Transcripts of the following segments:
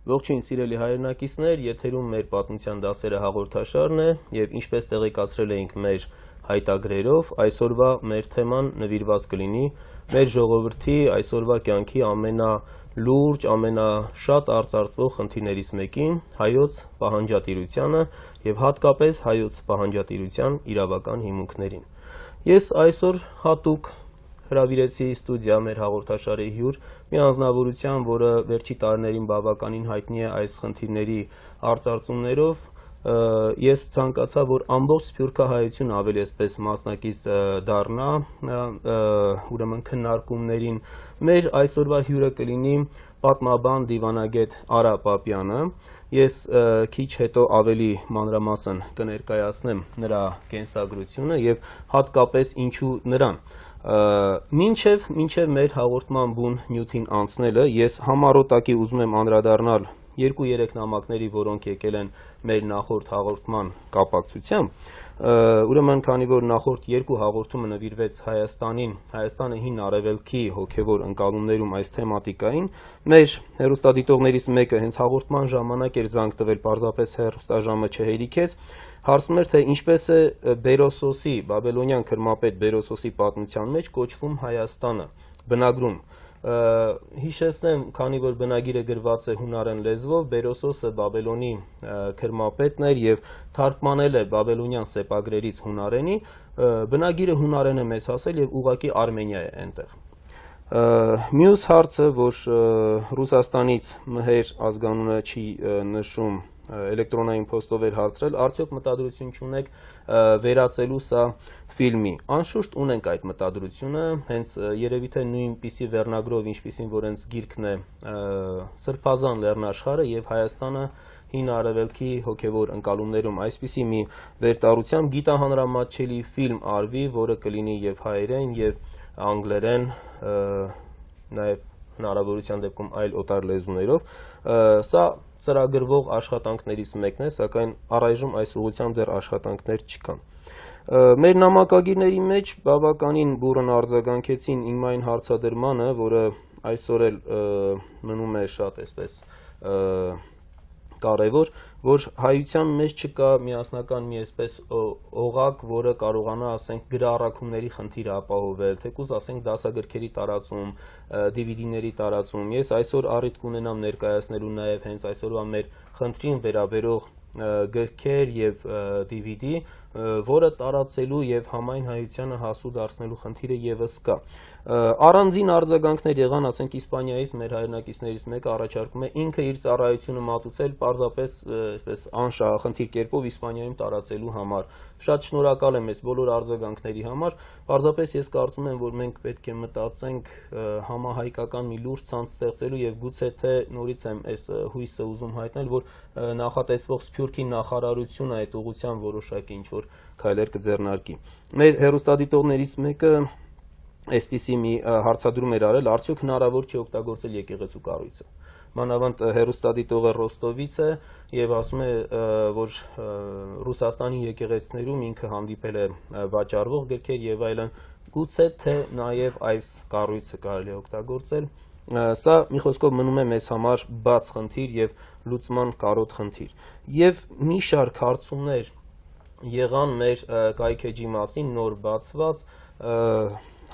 Ողջույն սիրելի հայրենակիցներ, եթերում մեր պատմության դասերը հաղորդաշարն է եւ ինչպես տեղեկացրել էինք մեր հայտագրերով, այսօրվա մեր թեման նվիրված կլինի մեր ժողովրդի այսօրվա կյանքի ամենալուրջ, ամենաշատ արծարծվող խնդիրներից մեկին, հայոց պահանջատիրությանը եւ հատկապես հայոց պահանջատիրության իրավական հիմունքներին։ Ես այսօր հատուկ հրավիրեցի ստուդիա մեր հաղորդաշարի հյուր մի անձնավորության, որը վերջի տարիներին բավականին հայտնի է այս խնդիրների արծարծումներով, ես ցանկացա, որ ամբողջ սփյուռքահայությունը ավելի այսպես մասնակից դառնա ուրեմն քննարկումներին։ Մեր այսօրվա հյուրը կլինի պատմաբան դիվանագետ Արա Պապյանը։ Ես քիչ հետո ավելի մանրամասն կներկայացնեմ նրա կենսագրությունը եւ հատկապես ինչու նրան։ Մինչև մեր հաղորդման բուն նյութին անցնելը ես համառոտակի ուզում եմ անդրադառնալ 2-3 նամակների, որոնք եկել են մեր նախորդ հաղորդման կապակցությամբ։ Ուրեմն քանի որ նախորդ 2 հաղորդումը նվիրվեց Հայաստանին, Հայաստանը հին արևելքի հոգևոր ընկալումներում այս թեմատիկային, մեր հեռուստադիտողներից մեկը հենց հաղորդման ժամանակ էր զանգ տվել, պարզապես հեռուստաժամը չհերիքեց, հարցնում էր, թե ինչպես է Բերոսոսի, բաբելոնյան քրմապետ Բերոսոսի պատմության մեջ կոչվում Հայաստանը, բնագրում։ Հիշեցնեմ, քանի որ բնագիրը գրված է հունարեն լեզվով, Բերոսոսը Բաբելոնի քրմապետն էր եւ թարգմանել է բաբելոնյան սեպագրերից հունարենի, բնագիրը հունարեն է մեզ հասել եւ ուղղակի Արմենիա է այնտեղ։ Մյուս հարցը, որ Ռուսաստանից Մհեր ազգանունը չի նշում, էլեկտրոնային փոստով էր հարցրել, արդյոք մտադրություն չունեք վերածելու սա ֆիլմի։ Անշուշտ ունենք այդ մտադրությունը, հենց երևի թե նույնպիսի վերնագրով, ինչպիսին որ հենց գիրքն է Սրբազան լեռնաշխարհը եւ Հայաստանը հին արևելքի հոգևոր ընկալումներում այսպիսի մի վերտառությամբ գիտահանրամատչելի ֆիլմ արվի, որը կլինի եւ հայերեն եւ անգլերեն, նաեւ հնարավորության դեպքում այլ օտար լեզուներով, սա ծրագրվող աշխատանքներից մեկն է, սակայն առայժմ այս ուղղությամբ դեռ աշխատանքներ չկան։ Մեր նամակագիրների մեջ բավականին բուռն արձագանքեցին իմ այն հարցադրմանը, որը այսօր էլ մնում է շատ այսպես կարևոր, որ հայության մեջ չկա միասնական մի այսպես օղակ, որը կարողանա, ասենք, գրառակումների խնդիրը ապահովել, թեկուզ ասենք դասագրքերի տարածում, DVD-ների տարածում։ Ես այսօր առիթ կունենամ ներկայացնելու նաև հենց այսօրվա մեր խնդրին վերաբերող գրքեր եւ DVD, որը տարածելու եւ համայն հայությանը հասու դարձնելու խնդիրը եւս կա։ Առանձին արձագանքներ եղան, ասենք Իսպանիայից մեր հայրենակիցներից մեկը առաջարկում է ինքը իր ծառայությունը մատուցել պարզապես այսպես անշահախնդիր կերպով Իսպանիայում տարածելու համար։ Շատ շնորհակալ եմ այս բոլոր արձագանքների համար։ Պարզապես ես կարծում եմ, որ մենք պետք է մտածենք համահայկական մի լուրջ ցանց ստեղծելու եւ գուցե թե նորից եմ այս հույսը ուզում հայտնել, որ նախատեսվող Սփյուռքի նախարարությունը այդ ուղղությամբ որոշակի ինչ որ քայլեր կձեռնարկի։ Մեր հեռուստադիտողներից մեկը այսպիսի մի հարցադրում էր արել, արդյոք հնարավոր չի օգտագործել եկեղեցու կառույցը։ Մանավանդ հեռուստադիտողը Ռոստովից է եւ ասում է, որ Ռուսաստանի եկեղեցիներում ինքը հանդիպել է վաճառվող գրքեր եւ այլն, գուցե թե նաեւ այս կառույցը կարելի է օգտագործել։ Սա մի խոսքով մնում է մեզ համար բաց խնդիր եւ լուծման կարոտ խնդիր։ Եվ մի շարք հարցումներ եղան մեր կայքեջի մասին նոր բացված,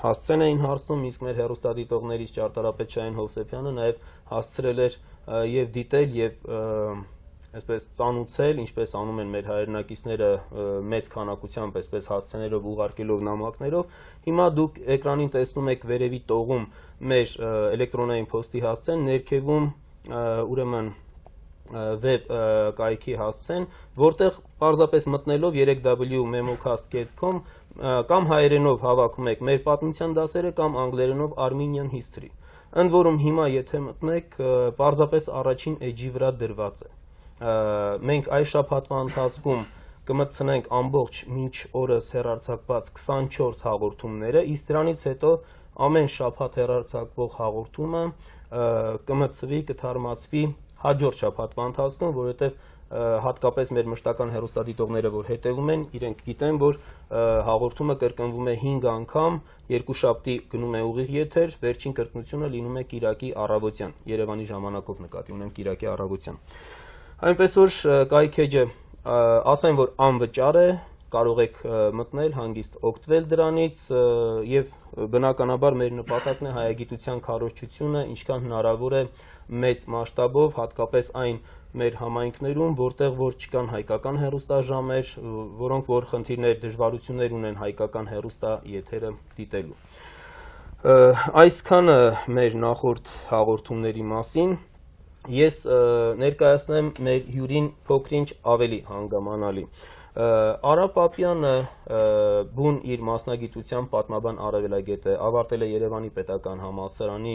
հասցեն էին հարցնում, իսկ մեր հեռուստադիտողներից ճարտարապետ Շահեն Հովսեփյանը նաև հասցրել էր եւ դիտել եւ այսպես ծանուցել, ինչպես անում են մեր հայրենակիցները մեծ քանակությամբ, այսպես հասցեներով ուղարկելով նամակներով։ Հիմա դուք էկրանին տեսնում եք վերևի տողում մեր էլեկտրոնային փոստի հասցեն, ներքևում ուրեմն վեբ կայքի հասցեն, որտեղ պարզապես մտնելով 3w.memocast.com կամ հայերենով հավաքում եք մեր պատմության դասերը կամ անգլերենով Armenian History։ Ընդ որում հիմա եթե մտնեք, պարզապես առաջին էջի վրա դրված է։ Մենք այս շաբաթվա ընթացքում կմտցնենք ամբողջ մինչ օրս հեռարձակված 24 հաղորդումները, իսկ դրանից հետո ամեն շաբաթ հեռարձակվող հաղորդումը կմտցվի, կթարմացվի հաջորդ շաբաթվա ընթացքում, որովհետև հատկապես մեր մշտական հեռուստադիտողները, որ հետևում են, իրենք գիտեն, որ հաղորդումը կրկնվում է 5 անգամ, երկուշաբթի գնում է ուղիղ եթեր, վերջին կրկնությունը լինում է կիրակի առավոտյան, Երևանի ժամանակով նկատի ունեմ կիրակի առավոտյան։ Այնպես որ կայքեջը ասեն, որ անվճար է, կարող եք մտնել, հանգիստ օգտվել դրանից եւ բնականաբար մեր նպատակն է հայագիտության քարոզչությունը ինչքան հնարավոր է մեծ մասշտաբով, հատկապես այն մեր համայնքներում, որտեղ որ չկան հայկական հեռուստաժամեր, որոնք որ խնդիրներ, դժվարություններ ունեն հայկական հեռուստաեթերը դիտելու։ Այսքանը մեր նախորդ հաղորդումների մասին։ Ես ներկայացնեմ մեր հյուրին փոքրինչ ավելի հանգամանալի։ Արա Պապյանը բուն իր մասնագիտությամբ պատմաբան արևելագետ է, ավարտել է Երևանի պետական համալսարանի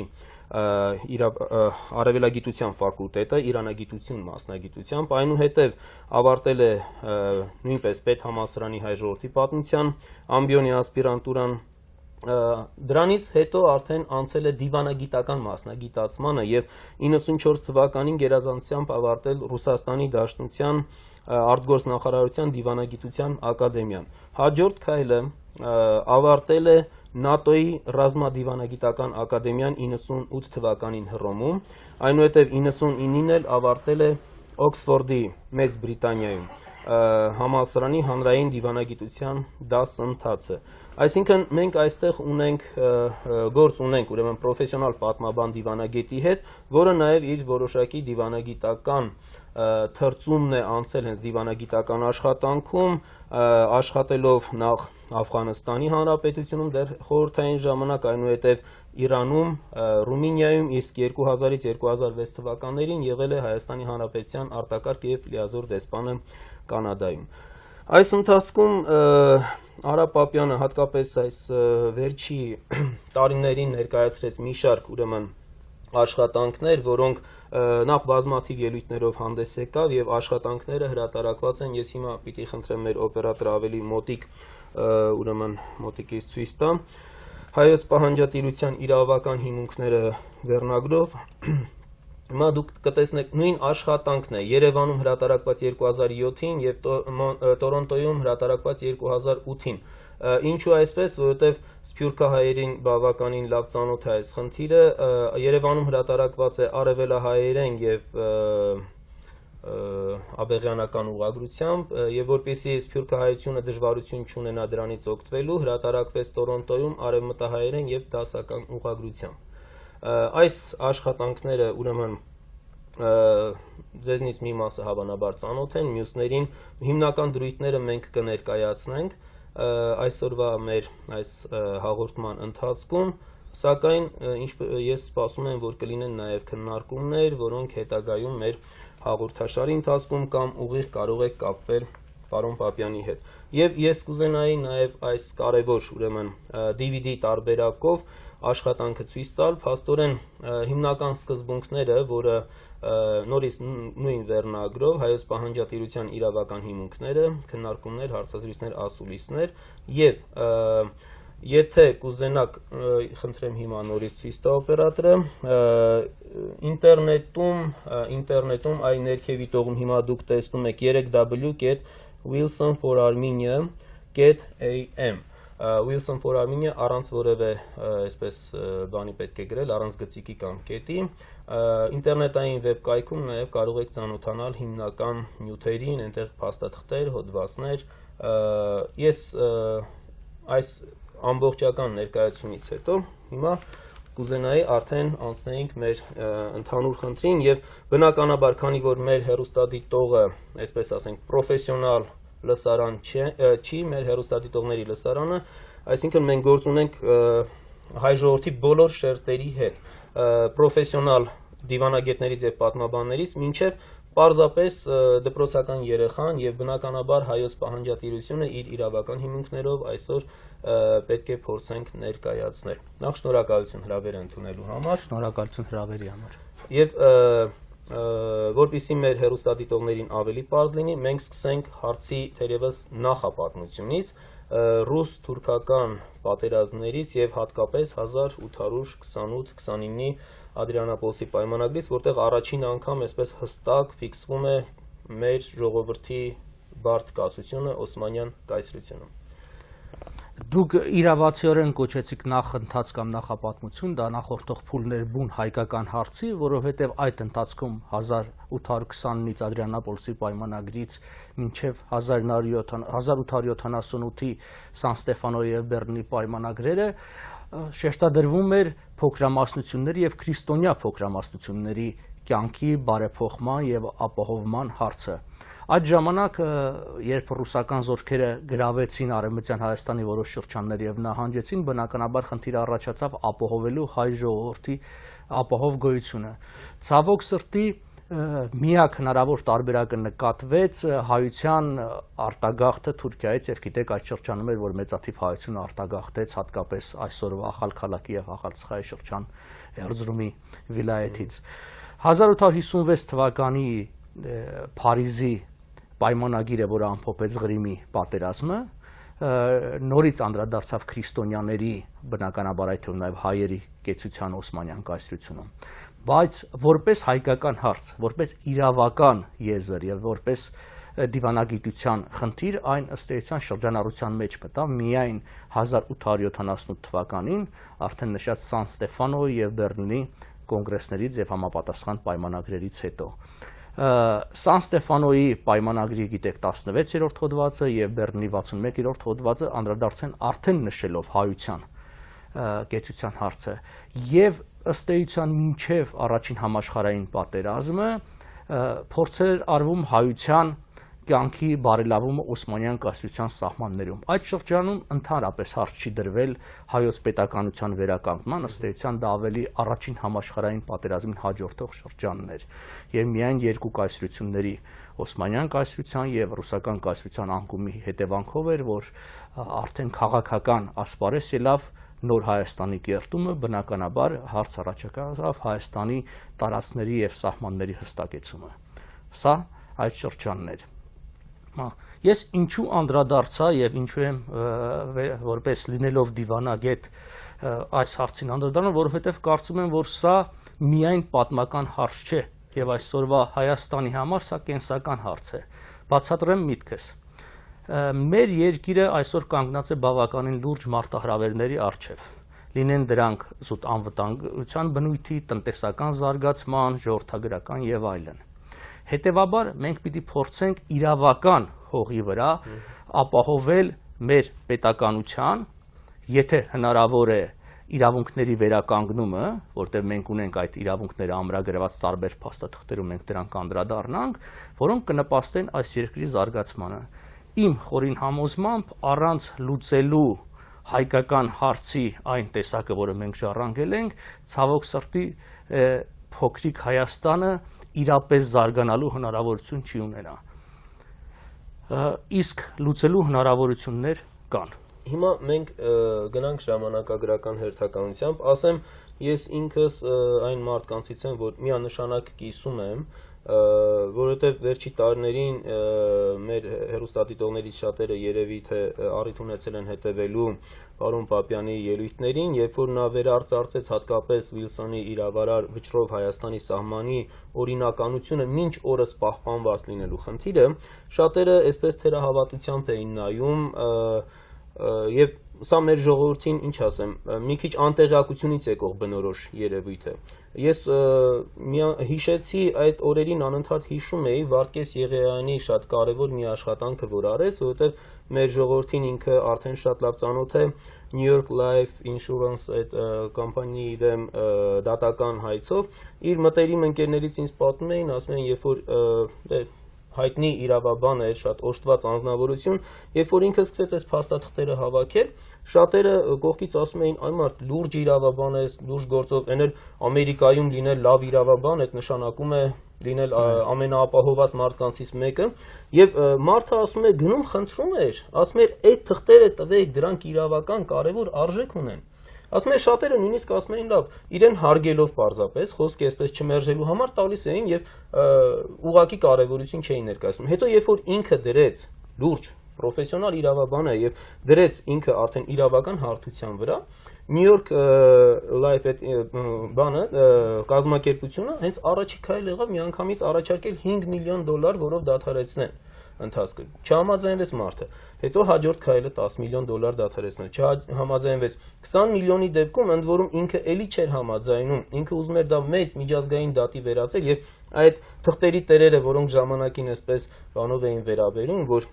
արևելագիտության ֆակուլտետը, իրանագիտություն մասնագիտությամբ, այնուհետև ավարտել է նույնպես պետհամալսարանի հայ ժողովրդի պատմության ամբիոնի ասպիրանտուրան, դրանից հետո արդեն անցել է դիվանագիտական մասնագիտացմանը եւ 94 թվականին գերազանցությամբ ավարտել Ռուսաստանի Դաշնության արտգործնախարարության դիվանագիտության ակադեմիան։ Հաջորդ քայլը ավարտել է ՆԱՏՕ-ի ռազմադիվանագիտական ակադեմիան 98 թվականին Հռոմում, այնուհետև 99-ին էլ ավարտել է Օքսֆորդի Մեծ Բրիտանիայում համալսարանի հանրային դիվանագիտության դասընթացը։ Այսինքն մենք այստեղ գործ ունենք ուրեմն պրոֆեսիոնալ պատմաբան դիվանագետի հետ, որը նաև իր որոշակի դիվանագիտական թրծումն է անցել հենց դիվանագիտական աշխատանքում, աշխատելով նախ Աֆղանստանի Հանրապետությունում դեռ խորհրդային ժամանակ, այնուհետև Իրանում, Ռումինիայում, իսկ 2000-ից 2006 թվականներին եղել է Հայաստանի Հանրապետության արտակարգ եւ լիազոր դեսպանը Կանադայում։ Այս ընթացքում Արա Պապյանը հատկապես այս վերջի տարիներին ներկայացրեց մի շարք ուրեմն աշխատանքներ, որոնք նախ բազմաթիվ ելույթներով հանդես եկավ եւ աշխատանքները հրատարակված են, ես հիմա պիտի խնդրեմ մեր օպերատորը ավելի մոտիկից ցույց տա, Հայոց պահանջատիրության իրավական հիմունքները վերնագրով, հիմա դուք կտեսնեք նույն աշխատանքն է Երևանում հրատարակված 2007-ին եւ Տորոնտոյում հրատարակված 2008-ին։ Ինչու այսպես, որովհետև սփյուռքահայերին բավականին լավ ծանոթ է այս խնդիրը, Երևանում հրատարակված է արևելահայերեն եւ աբեղյանական ուղղագրությամբ եւ որպեսզի սփյուռքահայությունը դժվարություն չունենա դրանից օգտվելու, հրատարակվեց Տորոնտոյում արևմտահայերեն եւ դասական ուղղագրությամբ։ Այս աշխատանքները ուրեմն ձեզնից մի մասը հավանաբար ծանոթ են, մյուսներին հիմնական դրույթները մենք կներկայացնենք այսօրվա մեր այս հաղորդման ընթացքում, սակայն ես սպասում եմ, որ կլինեն նաև քննարկումներ, որոնք հետագայում մեր հաղորդաշարի ընթացքում կամ ուղիղ կարող եք կապվել պարոն Պապյանի հետ։ Եվ ես կուզենայի նաև այս կարևոր ուրեմն DVD տարբերակով աշխատանքը ցույց տալ, փաստորեն հիմնական սկզբունքները, որը նորից նույն վերնագրով Հայոց պահանջատիրության իրավական հիմունքները, քննարկումներ, հարցազրույցներ, ասուլիսներ եւ եթե կուզենաք, խնդրեմ հիմա նորից ցույց տա օպերատորը, ինտերնետում այ ներքևի տողում հիմա դուք տեսնում եք 3w.wilson4armenia.am Wilson for Armenia առանց որևէ այսպես բանի պետք է գրել, առանց գծիկի կամ կետի, ինտերնետային վեբկայքում նաև կարող եք ծանոթանալ հիմնական նյութերին, այնտեղ փաստաթղթեր, հոդվածներ։ Ես այս ամբողջական ներկայացումից հետո հիմա կուզենայի արդեն անցնեինք մեր ընդհանուր խնդրին եւ բնականաբար, քանի որ մեր հեռուստադիտողը, այսպես ասենք, պրոֆեսիոնալ լսարան չի, մեր հեռուստադիտողների լսարանը, այսինքն մենք գործ ունենք հայ ժողովրդի բոլոր շերտերի հետ, պրոֆեսիոնալ դիվանագետներից եւ պատմաբաններից, մինչեւ պարզապես դպրոցական երեխան եւ բնականաբար հայոց պահանջատիրությունը իր իրավական հիմունքներով այսօր պետք է փորձենք ներկայացնել։ Նախ շնորհակալություն հրավերը ընդունելու համար։ Շնորհակալություն հրավերի համար։ Եվ որպեսզի մեր հեռուստադիտողներին ավելի պարզ լինի, մենք սկսենք հարցի թերևս նախապատմությունից, ռուս-թուրքական պատերազմներից եւ հատկապես 1828-29-ի Ադրիանապոլսի պայմանագրից, որտեղ առաջին անգամ այսպես հստակ ֆիքսվում է մեր ժողովրդի բարդ կացությունը Օսմանյան կայսրությունում։ Դուք իրավացիորեն կոչեցիք նախընթաց կամ նախապատմություն, դա նախորդող փուլներ բուն հայկական հարցի, որովհետև այդ ընթացքում 1820-ից Ադրիանապոլսի պայմանագրից մինչև 1878-ի Սան Ստեֆանոյի եւ Բեռլինի պայմանագրերը շեշտադրվում էր փոքրամասնությունների եւ քրիստոնյա փոքրամասնությունների կյանքի բարեփոխման եւ ապահովման հարցը։ Այդ ժամանակ, երբ ռուսական զորքերը գրավեցին Արևմտյան Հայաստանի որոշ շրջաններ եւ նահանջեցին, բնականաբար խնդիր առաջացավ ապահովելու հայ ժողովրդի ապահով գոյությունը։ Ցավոք սրտի միակ հնարավոր տարբերակը նկատվեց հայության արտագաղթը Թուրքիայից եւ գիտեք այդ շրջանում էր, որ մեծաթիվ հայություն արտագաղթեց հատկապես այսօրվա Ախալքալակի եւ Ախալցխայի շրջան Էրզրումի վիլայեթից։ 1856 թվականի Փարիզի պայմանագիրը, որը ամփոփեց Ղրիմի պատերազմը, նորից անդրադարձավ քրիստոնյաների, բնականաբար այդ թվում նաև հայերի կեցության Օսմանյան կայսրությունում, բայց որպես հայկական հարց, որպես իրավական եզր եւ որպես դիվանագիտության խնդիր այն ըստ էության շրջանառության մեջ մտավ միայն 1878 թվականին արդեն նշած Սան Ստեֆանոյի եւ Բեռլինի կոնգրեսներից եւ համապատասխան պայմանագրերից հետո։ Սան Ստեֆանոյի պայմանագրի գիտեք 16-րդ հոդվածը եւ Բեռլինի 61-րդ հոդվածը անդրադարձ են արդեն նշելով հայության կեցության հարցը եւ ըստ էության մինչև առաջին համաշխարհային պատերազմը փորձեր արվում հայության կյանքի բարելավումը Օսմանյան կայսրության սահմաններում։ Այդ շրջանում ընդհանրապես հարց չի դրվել հայոց պետականության վերականգնման, ըստ էության դա ավելի առաջին համաշխարհային պատերազմին հաջորդող շրջանն էր։ Եվ միայն երկու կայսրությունների Օսմանյան կայսրության եւ ռուսական կայսրության անկումի հետևանքով էր, որ արդեն քաղաքական ասպարեզ ելավ նոր Հայաստանի կերտումը, բնականաբար հարց առաջացավ Հայաստանի տարածքների եւ սահմանների հստակեցումը։ Սա այդ շրջանն էր։ Ես ինչու անդրադարձա եւ ինչու եմ որպես լինելով դիվանագետ այս հարցին անդրադառնում, որովհետեւ կարծում եմ, որ սա միայն պատմական հարց չէ եւ այսօրվա Հայաստանի համար սա կենսական հարց է։ Բացատրեմ միտքս։ Մեր երկիրը այսօր կանգնած է բավականին լուրջ մարտահրավերների առջև։ Լինեն դրանք զուտ անվտանգության բնույթի, տնտեսական զարգացման, ժողովրդագրական եւ այլն։ Հետևաբար մենք պիտի փորձենք իրավական հողի վրա ապահովել մեր պետականության, եթե հնարավոր է իրավունքների վերականգնումը, որտեղ մենք ունենք այդ իրավունքները ամրագրված տարբեր փաստաթղթերում մենք դրանք անդրադառնանք, որոնք կնպաստեն այս երկրի զարգացմանը։ Իմ խորին համոզմամբ առանց լուծելու հայկական հարցի այն տեսակը, որը մենք ժառանգել ենք, ցավոք սրտի փոքրիկ Հայաստանը իրապես զարգանալու հնարավորություն չի ունենա։ Իսկ լուծելու հնարավորություններ կան։ Հիմա մենք գնանք ժամանակագրական հերթականությամբ, ասեմ, ես ինքս այն մարդկանցից եմ, որ միանշանակ կիսում եմ, որովհետև վերջի տարիներին մեր հեռուստադիտողներից շատերը երևի թե առիթ ունեցել են հետևելու պարոն Պապյանի ելույթներին, երբ որ նա վերարծարծեց հատկապես Վիլսոնի իրավարար վճռով Հայաստանի սահմանի օրինականությունը մինչ օրս պահպանված լինելու խնդիրը, շատերը այսպես թերահավատությամբ էին նայում եւ սա մեր ժողովրդին, ինչ ասեմ, մի քիչ անտեղյակությունից եկող բնորոշ երևույթ է։ Ես հիշեցի այդ օրերին անընդհատ հիշում էի Վարդգես Եղիայանի շատ կարևոր մի աշխատանքը, որ արեց, որովհետև մեր ժողովրդին ինքը արդեն շատ լավ ծանոթ է New York Life Insurance այդ կամպանիի դեմ դատական հայցով, իր մտերիմ ընկերներից ինձ պատմում էին, ասում են, երբ որ հայտնի իրավաբան է, շատ օժտված անձնավորություն, երբ որ ինքը սկսեց այս փաստաթղթերը հավաքել, շատերը կողքից ասում էին, այ մարդ լուրջ իրավաբան է, լուրջ գործով, այն էլ Ամերիկայում լինել լավ իրավաբան, այդ նշանակում է լինել ամենաապահովված մարդկանցից մեկը, եւ մարդը ասում է գնում խնդրում էր, ասում էր այդ թղթերը տվեք, դրանք իրավական կարևոր արժեք ունեն։ Ասում են շատերը նույնիսկ ասում էին լավ, իրեն հարգելով պարզապես, խոսքը այսպես չմերժելու համար տալիս էին եւ ուղղակի կարեւորություն չէին ներկայացնում։ Հետո երբ որ ինքը դրեց լուրջ պրոֆեսիոնալ իրավաբան է եւ դրեց ինքը արդեն իրավական հարթության վրա, New York Life բանը կազմակերպությունը հենց առաջի քայլը եղավ միանգամից առաջարկել $5 միլիոն, որով դադարեցնեն ընթացքը։ Չհամաձայնվեց մարդը։ Հետո հաջորդ քայլը $10 միլիոն դադարեցնել։ Չհամաձայնվեց 20 միլիոնի դեպքում, ընդ որում ինքը էլի չէր համաձայնում։ Ինքը ուզում էր դա մեծ միջազգային դատի վերածել եւ այդ թղթերի տերերը, որոնք ժամանակին այսպես բանով էին վերաբերում, որ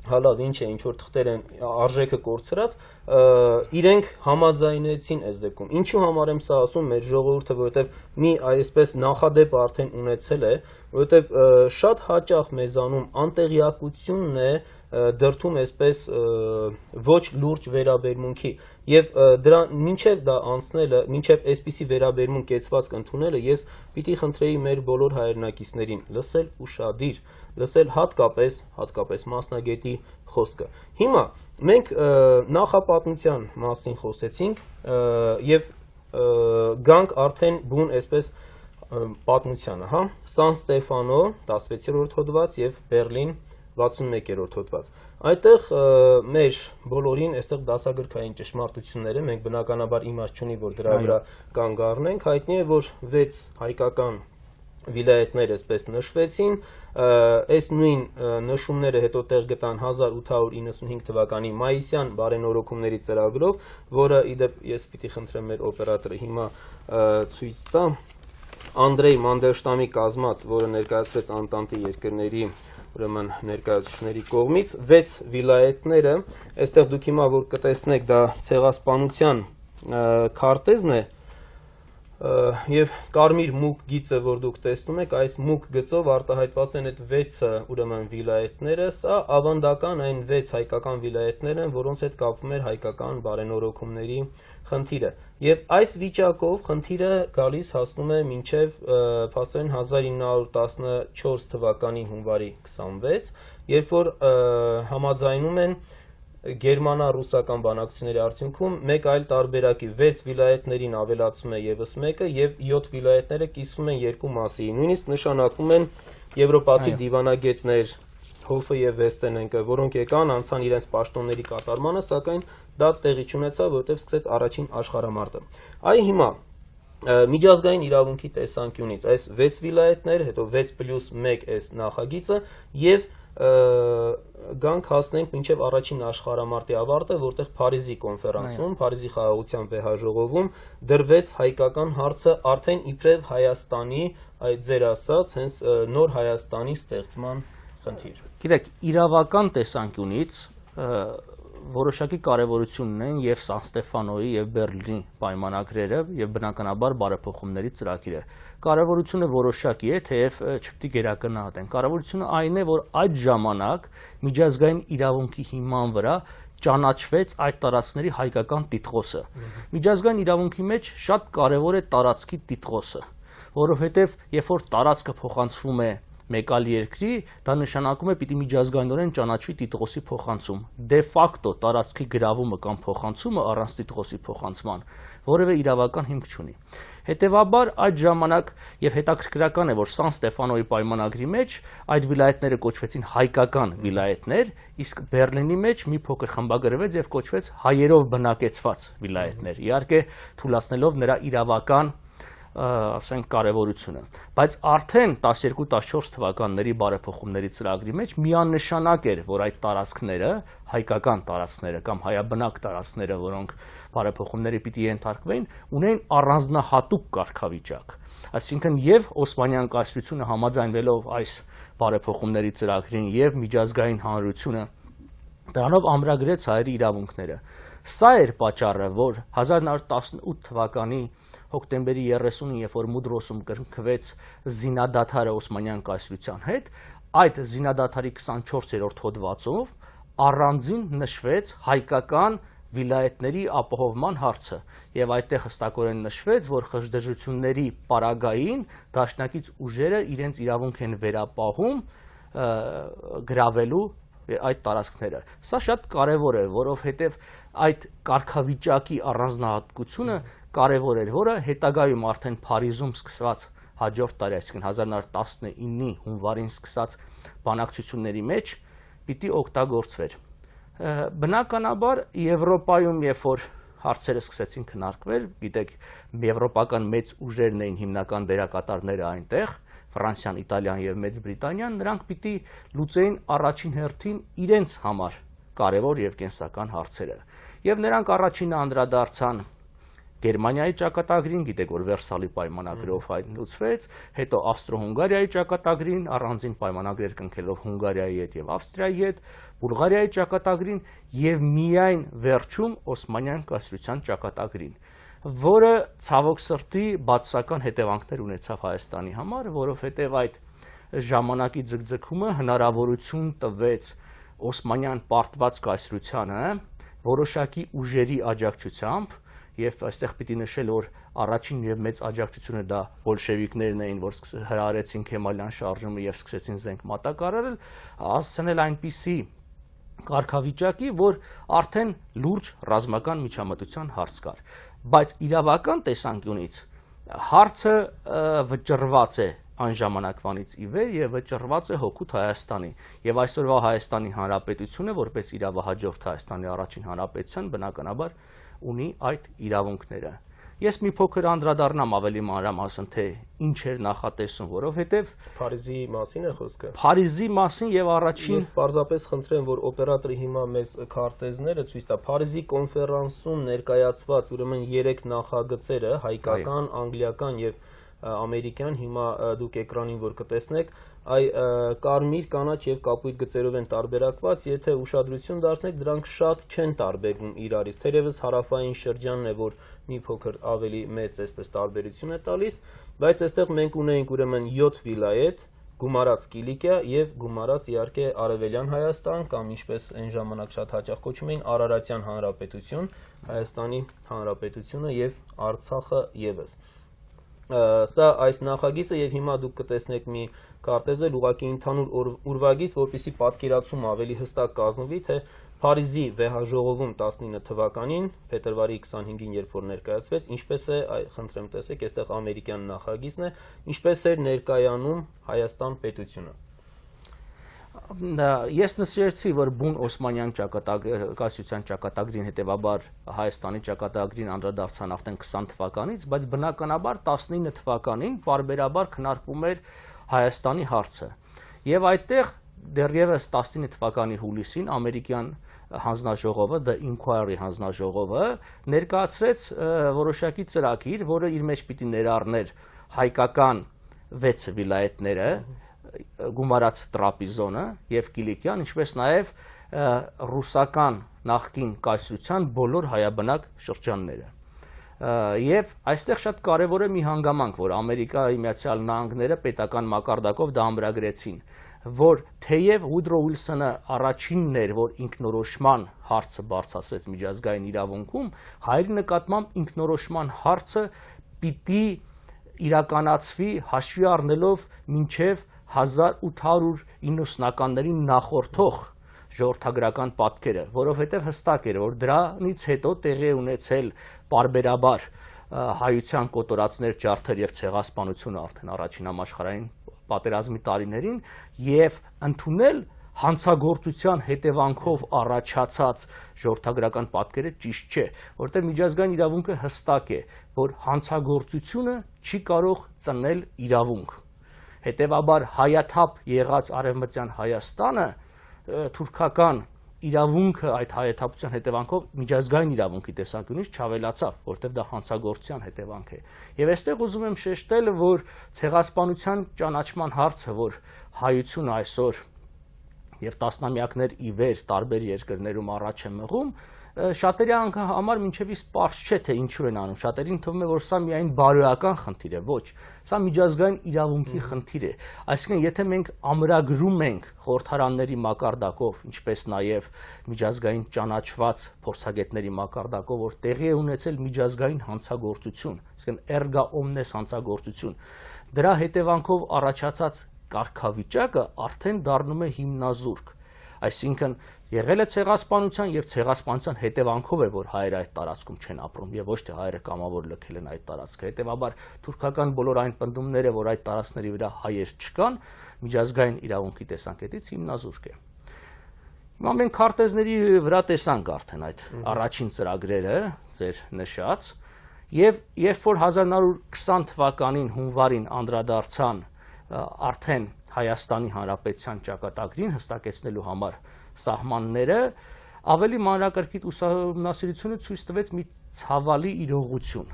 հալավ ինչ է, ինչ որ թղթեր են արժեքը կորցրած, իրենք համաձայնեցին այս դեպքում։ Ինչու համար եմ սա ասում մեր ժողովուրդը, որովհետև մի այսպես նախադեպ արդեն ունեցել է, որովհետև շատ հաճախ մեզանում անտեղյակությունն է դրդում այսպես ոչ լուրջ վերաբերմունքի եւ դրա մինչեւ դա անցնելը, մինչեւ այսպիսի վերաբերմունք կեցվածք ընդունելը ես պիտի խնդրեի մեր բոլոր հայրենակիցներին լսել ուշադիր, լսել հատկապես մասնագետի խոսքը։ Հիմա մենք նախապատմության մասին խոսեցինք եւ գանք արդեն բուն այսպես պատմությանը, հա, Սան Ստեֆանո 16-րդ հոդված եւ Բերլին 61-րդ հոդված։ Այդտեղ մեր բոլորին այստեղ դասագրքային ճշմարտությունները, մենք բնականաբար իմաստ չունի, որ դրա վրա կանգ առնենք, հայտնի է, որ 6 հայկական վիլայետներ այսպես նշվեցին, այս նույն նշումները հետո տեղ գտան 1895 թվականի մայիսյան բարենորոգումների ծրագրով, որը իդեպ ես պիտի խնդրեմ մեր օպերատորը հիմա ցույց տա, Անդրեյ Մանդելշտամի կազմած, որը ներկայացվեց Անտանտի երկրների ուրեմն ներկայացուցիչների կողմից 6 վիլայետները, այստեղ դուք հիմա որ կտեսնեք, դա ցեղասպանության քարտեզն է, եւ կարմիր մուգ գիծը, որ դուք տեսնում եք, այս մուգ գծով արտահայտված են այդ 6 ուրեմն վիլայետները, սա ավանդական այն 6 հայկական վիլայետներ են, որոնց հետ կապվում էր հայկական բարենորոգումների խնդիրը։ Եվ այս վիճակով խնդիրը գալիս հասնում է մինչև փաստորեն 1914 թվականի հունվարի 26, երբ որ համաձայնում են գերմանա-ռուսական բանակցությունների արդյունքում մեկ այլ տարբերակի 6 վիլայետներին ավելացում է եւս մեկը եւ 7 վիլայետները կիսվում են երկու մասի։ Նույնիսկ նշանակում են եվրոպացի դիվանագետներ Հոֆը եւ Վեստենենկը, որոնք եկան, անցան իրենց պաշտոնների կատարմանը, սակայն դա տեղի չունեցավ, որովհետեւ սկսեց առաջին աշխարհամարտը։ Այ հիմա միջազգային իրավունքի տեսանկյունից այս 6 վիլայետներ, հետո 6+1 այս նախագիծը եւ գանք հասնենք մինչև առաջին աշխարհամարտի ավարտը, որտեղ Փարիզի կոնֆերանսում, Փարիզի խաղաղության վեհաժողովում դրվեց հայկական հարցը արդեն իբրև Հայաստանի, այդ ձեր ասած, հենց նոր Հայաստանի ստեղծման խնդիր։ Գիտեք, իրավական տեսանկյունից որոշակի կարևորություն ունեն եւ Սան Ստեֆանոյի եւ Բերլինի պայմանագրերը եւ բնականաբար բարեփոխումների ծրագիրը։ Կարևորությունը որոշակի է, թեև չպետք է գերակնահատեն։ Կարևորությունը այն է, որ այդ ժամանակ միջազգային իրավունքի հիման վրա ճանաչվեց այդ տարածքների հայկական տիտղոսը։ Միջազգային իրավունքի մեջ շատ կարևոր է տարածքի տիտղոսը, որովհետեւ երբ որ տարածքը փոխանցվում է մեկ այլ երկրի, դա նշանակում է պիտի միջազգայինորեն ճանաչվի տիտղոսի փոխանցում։ Դե ֆակտո տարածքի գրավումը կամ փոխանցումը առանց տիտղոսի փոխանցման որևէ իրավական հիմք չունի։ Հետևաբար այդ ժամանակ եւ հետաքրքրական է, որ Սան Ստեֆանոյի պայմանագրի մեջ այդ վիլայետները կոչվեցին հայկական վիլայետներ, իսկ Բերլինի մեջ մի փոքր խմբագրվեց եւ կոչվեց հայերով բնակեցված վիլայետներ։ Իհարկե, թույլատնելով նրա իրավական ասենք կարևորությունը, բայց արդեն 12-14 թվականների բարեփոխումների ծրագրի մեջ միանշանակ էր, որ այդ տարածքները, հայկական տարածքները կամ հայաբնակ տարածքները, որոնք բարեփոխումների պիտի ենթարկվեին, ունեն առանձնահատուկ կարգավիճակ։ Այսինքն եւ Օսմանյան կայսրությունը համաձայնվելով այս բարեփոխումների ծրագրին եւ միջազգային հանրությունը դրանով ամրագրեց հայերի իրավունքները։ Սա էր պատճառը, որ 1918 թվականի հոկտեմբերի 30-ին, երբ որ Մուդրոսում կրկնվեց զինադադարը Օսմանյան կայսրության հետ, այդ զինադադարի 24-րդ հոդվածով առանձին նշվեց հայկական վիլայետների ապահովման հարցը եւ այդտեղ հստակորեն նշվեց, որ խժդժությունների պարագային դաշնակից ուժերը իրենց իրավունք են վերապահում գրավելու այդ տարածքները։ Սա շատ կարևոր է, որովհետև այդ կարգավիճակի առանձնահատկությունը կարևոր էր, որը հետագայում արդեն Փարիզում սկսված հաջորդ տարի, այսինքն 1919-ի հունվարին սկսած բանակցությունների մեջ պիտի օգտագործվեր։ Բնականաբար Եվրոպայում, երբ որ հարցերը սկսեցին քննարկվել, գիտեք, եվրոպական մեծ ուժերն էին հիմնական դերակատարները այնտեղ, Ֆրանսիան, Իտալիան եւ Մեծ Բրիտանիան, նրանք պիտի լուծեին առաջին հերթին իրենց համար կարևոր եւ կենսական հարցերը։ Եվ նրանք առաջինը անդրադարձան Գերմանիայի ճակատագրին, գիտեք, որ Վերսալի պայմանագրով այն լուծվեց, հետո Ավստրո-Հունգարիայի ճակատագրին, առանձին պայմանագրեր կնքելով Հունգարիայի հետ եւ Ավստրիայի հետ, Բուլղարիայի ճակատագրին եւ միայն վերջում Օսմանյան կայսրության ճակատագրին, որը ցավոք սրտի բացասական հետևանքներ ունեցավ Հայաստանի համար, որովհետեւ այդ ժամանակի ձգձգումը հնարավորություն տվեց Օսմանյան պարտված կայսրությանը որոշակի ուժերի աջակցությամբ, եւ այստեղ պիտի նշել, որ առաջին եւ մեծ աջակցությունը դա բոլշևիկներն էին, որ հրահարեցին Քեմալյան շարժումը եւ սկսեցին զենք մատակարարել, հասցնել այնպիսի կարգավիճակի, որ արդեն լուրջ ռազմական միջամտության հարց կար, բայց իրավական տեսանկյունից հարցը վճռված է այն ժամանակվանից ի վեր եւ վճռված է հօգուտ Հայաստանի եւ այսօրվա Հայաստանի Հանրապետությունը որպես իրավահաջորդ Հայաստանի առաջին հանրապետության բնականաբար ունի այդ իրավունքները։ Ես մի փոքր անդրադառնամ ավելի մանրամասն, թե ինչ էր նախատեսում, որովհետև Փարիզի մասին է խոսքը։ Փարիզի մասին եւ առաջին Ես պարզապես խնդրեմ, որ օպերատորը հիմա մեզ քարտեզները ցույց տա Փարիզի կոնֆերանսում ներկայացված ուրեմն 3 նախագծերը, հայկական, անգլիական եւ ամերիկյան, հիմա դուք էկրանին որ կտեսնեք, կարմիր, կանաչ եւ կապույտ գծերով են տարբերակված, եթե ուշադրություն դարձնեք, դրանք շատ չեն տարբերվում իրարից, թերևս հարավային շրջանն է, որ մի փոքր ավելի մեծ այսպես տարբերություն է տալիս, բայց այստեղ մենք ունենք ուրեմն 7 վիլայետ, գումարած Կիլիկիա եւ գումարած իհարկե Արևելյան Հայաստան կամ ինչպես այն ժամանակ շատ հաճախ կոչում էին Արարատյան Հանրապետություն, Հայաստանի Հանրապետությունը եւ Արցախը եւս։ Սա այս նախագիծը եւ հիմա դուք կտեսնեք մի քարտեզել ուղղակի ընդհանուր ուրվագիծ, որպեսզի պատկերացումը ավելի հստակ կազմվի, թե Փարիզի վեհաժողովում 19 թվականին, փետրվարի 25-ին, երբ որ ներկայացվեց, ինչպես է, խնդրեմ տեսեք, այստեղ ամերիկյան նախագիծն է, ինչպես էր ներկայանում Հայաստան պետությունը։ Ես նշեցի, որ բուն Օսմանյան կայսրության ճակատագրին հետևաբար Հայաստանի ճակատագրին անդրադարձան արդեն 20 թվականից, բայց բնականաբար 19 թվականին պարբերաբար քննարկվում էր Հայաստանի հարցը։ Եվ այդտեղ դեռևս 19 թվականի հուլիսին ամերիկյան հանձնաժողովը, The Inquiry հանձնաժողովը ներկայացրեց որոշակի ծրագիր, որը իր մեջ պիտի ներառներ հայկական 6 վիլայետները, գումարած Տրապիզոնը եւ Կիլիկիան, ինչպես նաեւ ռուսական նախկին կայսրության բոլոր հայաբնակ շրջանները։ Եվ այստեղ շատ կարևոր է մի հանգամանք, որ Ամերիկայի Միացյալ Նահանգները պետական մակարդակով դա ամրագրեցին, որ թեև Ուդրո Ուիլսոնը առաջինն էր, որ ինքնորոշման հարցը բարձրացրեց միջազգային իրավունքում, հայերի նկատմամբ ինքնորոշման հարցը պիտի իրականացվի հաշվի առնելով մինչև 1890-ականներին նախորդող ժողովրդագրական պատկերը, որովհետև հստակ էր, որ դրանից հետո տեղի ունեցել պարբերաբար հայության կոտորածներ, ջարդեր եւ ցեղասպանությունը արդեն առաջին համաշխարհային պատերազմի տարիներին եւ ընդունել հանցագործության հետևանքով առաջացած ժողովրդագրական պատկերը ճիշտ չէ, որտեղ միջազգային իրավունքը հստակ է, որ հանցագործությունը չի կարող ծնել իրավունք։ Հետևաբար հայաթափ եղած արևմտյան Հայաստանը թուրքական իրավունքը այդ հայաթափության հետևանքով միջազգային իրավունքի տեսանկյունից չավելացավ, որտեղ դա հանցագործության հետևանք է։ Եվ այստեղ ուզում եմ շեշտել, որ ցեղասպանության ճանաչման հարցը, որ հայությունը այսօր եւ տասնամյակներ ի վեր տարբեր երկրներում առաջ է մղում, շատերի համար մինչև իսկ պարզ չէ, թե ինչու են անում։ Շատերին թվում է, որ սա միայն բարոյական խնդիր է, ոչ, սա միջազգային իրավունքի խնդիր է։ Այսինքն, եթե մենք ամրագրում ենք խորհրդարանների մակարդակով, ինչպես նաև միջազգային ճանաչված փորձագետների մակարդակով, որ տեղի է ունեցել միջազգային հանցագործություն, այսինքն erga omnes հանցագործություն, դրա հետևանքով առաջացած կարգավիճակը արդեն դառնում է հիմնազուրկ։ Այսինքն եղել է ցեղասպանության եւ ցեղասպանության հետևանքով է, որ հայերը այդ տարածքում չեն ապրում եւ ոչ թե հայերը կամավոր լքել են այդ տարածքը։ Հետևաբար թուրքական բոլոր այն պնդումները, որ այդ տարածքների վրա հայեր չկան, միջազգային իրավունքի տեսանկյունից հիմնազուրկ է։ Մենք քարտեզների վրա տեսանք արդեն այդ առաջին ծրագրերը, ձեր նշած, եւ երբ որ 1920 թվականին հունվարին անդրադարձան արդեն Հայաստանի Հանրապետության ճակատագրին հստակեցնելու համար սահմանները, ավելի մանրակրկիտ ուսումնասիրությունը ցույց տվեց մի ցավալի իրողություն,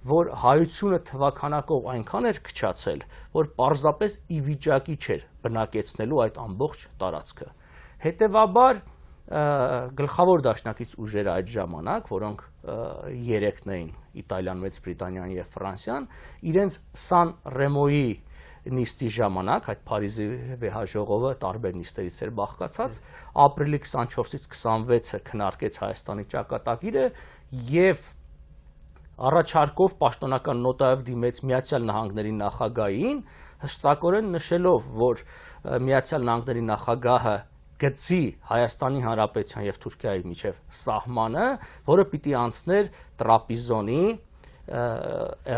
որ հայությունը թվականակով այնքան էր քչացել, որ պարզապես ի վիճակի չէր բնակեցնելու այդ ամբողջ տարածքը։ Հետևաբար գլխավոր դաշնակից ուժերը այդ ժամանակ, որոնք երեքն էին՝ Իտալիան, Մեծ Բրիտանիան եւ Ֆրանսիան, իրենց Սան Ռեմոյի նիստի ժամանակ, այդ Փարիզի վեհաժողովը տարբեր նիստերից էր բաղկացած, ապրիլի 24-ից 26-ը քննարկեց Հայաստանի ճակատագիրը եւ առաջարկով պաշտոնական նոտայով դիմեց Միացյալ Նահանգների նախագահին, հստակորեն նշելով, որ Միացյալ Նահանգների նախագահը գծի Հայաստանի Հանրապետության եւ Թուրքիայի միջև սահմանը, որը պիտի անցներ Տրապիզոնի,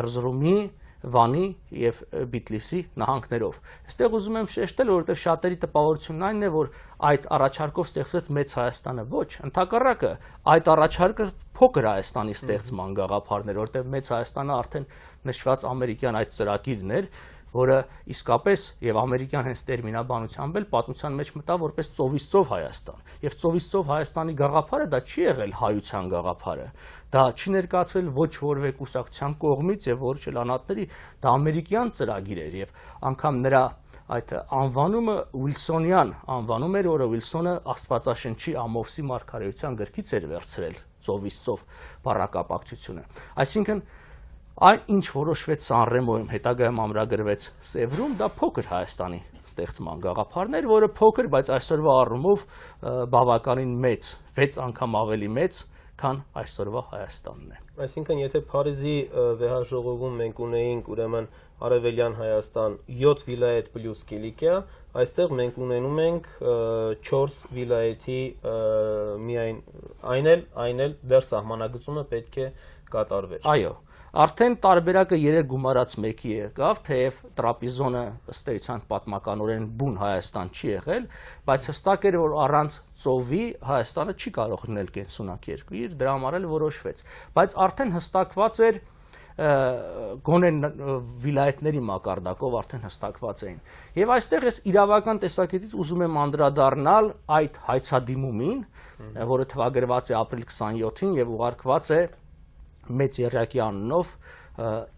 Էրզրումի, Վանի եւ Բիթլիսի նահանգներով։ Այստեղ ուզում եմ շեշտել, որովհետեւ շատերի տպավորությունն այն է, որ այդ առաջարկով ստեղծվեց Մեծ Հայաստանը, ոչ, ընդհակառակը, այդ առաջարկը փոքր Հայաստանի ստեղծման գաղափարներ, որովհետեւ Մեծ Հայաստանը արդեն նշված ամերիկյան այդ ծրագիրն էր, որը իսկապես եւ ամերիկյան հենց տերմինաբանությամբ էլ պատմության մեջ մտավ որպես ծովից ծով Հայաստան։ Եվ ծովից ծով Հայաստանի գաղափարը դա չի եղել հայության գաղափարը։ Դա չի ներկայացվել ոչ որևէ կուսակցության կողմից եւ ոչ էլ անհատների, դա ամերիկյան ծրագիր էր եւ անգամ նրա այդ անվանումը Ուիլսոնյան անվանում էր, որը Ուիլսոնը Աստվածաշնչի Ամովսի մարգարեության գրքից էր վերցրել ծովից ծով բառակապակցությունը։ Այսինքն այն ինչ որոշվեց Սանրեմոյում, հետագայում ամրագրվեց Սևրում, դա փոքր Հայաստանի ստեղծման գաղափարներ, որը փոքր, բայց այսօրվա առումով բավականին մեծ, 6 անգամ ավելի մեծ, քան այսօրվա Հայաստանն է։ Այսինքն, եթե Փարիզի վեհաժողովում մենք ունեինք ուրեմն Արևելյան Հայաստան 7 վիլայետ պլյուս Կիլիկիա, այստեղ մենք ունենում ենք 4 վիլայեթի միայն այն էլ դեռ սահմանագծումը պետք է կատարվեր։ Այո, արդեն տարբերակը 3 գումարած 1-ի եկավ, թեև Տրապիզոնը ըստ էության պատմականորեն բուն Հայաստան չի եղել, բայց հստակ էր, որ առանց ծովի Հայաստանը չի կարող լինել կենսունակ երկիր, դրա համար էլ որոշվեց, բայց արդեն հստակված էր գոնե վիլայետների մակարդակով արդեն հստակված էին։ Եվ այստեղ ես իրավական տեսակետից ուզում եմ անդրադառնալ այդ հայցադիմումին, որը թվագրված է ապրիլ 27-ին եւ ուղարկված է Մեծ Եռյակի անունով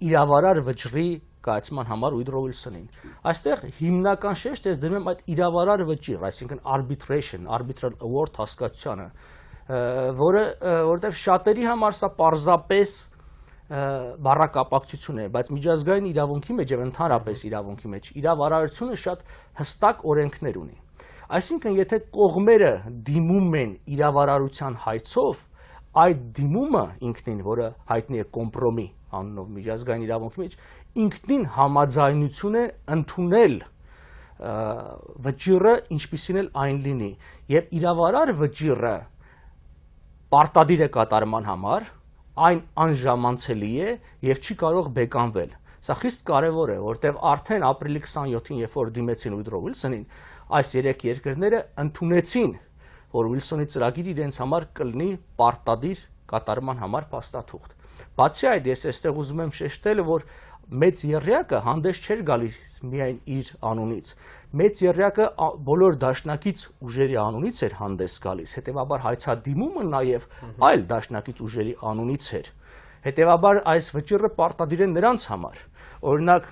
իրավարար վճռի կայացման համար Ուիդրո Ուիլսոնին։ Այստեղ հիմնական շեշտ ես դնում եմ այդ իրավարար վճիռ, այսինքն arbitration, arbitral award հասկացությանը, որովհետև շատերի համար սա պարզապես բառակապակցություն է, բայց միջազգային իրավունքի մեջ եւ ընդհանրապես իրավունքի մեջ իրավարարությունը շատ հստակ օրենքներ ունի։ Այսինքն, եթե կողմերը դիմում են իրավարարության հայցով, այդ դիմումը ինքնին, որը հայտնի է կոմպրոմի անունով միջազգային իրավունքի մեջ, ինքնին համաձայնություն է ընդունել վճիռը ինչպիսին էլ այն լինի, եւ իրավարար վճիռը պարտադիր է կատարման համար, այն անժամանցելի է եւ չի կարող բեկանվել։ Սա խիստ կարեւոր է, որտեղ արդեն ապրիլի 27-ին, երբ որ դիմեցին Ուիդրո Ուիլսոնին, այս 3 երկրները ընդունեցին, որ Ուիլսոնի ծրագիրը իրենց համար կլինի պարտադիր կատարման համար փաստաթուղթ։ Բացի այդ, ես այստեղ ուզում եմ շեշտել, որ Մեծ Եռյակը հանդես չէր գալիս միայն իր անունից։ Մեծ Եռյակը բոլոր դաշնակից ուժերի անունից էր հանդես գալիս, հետևաբար հայցադիմումը նաև այլ դաշնակից ուժերի անունից էր։ Հետևաբար այս վճիռը պարտադիր է նրանց համար։ Օրինակ,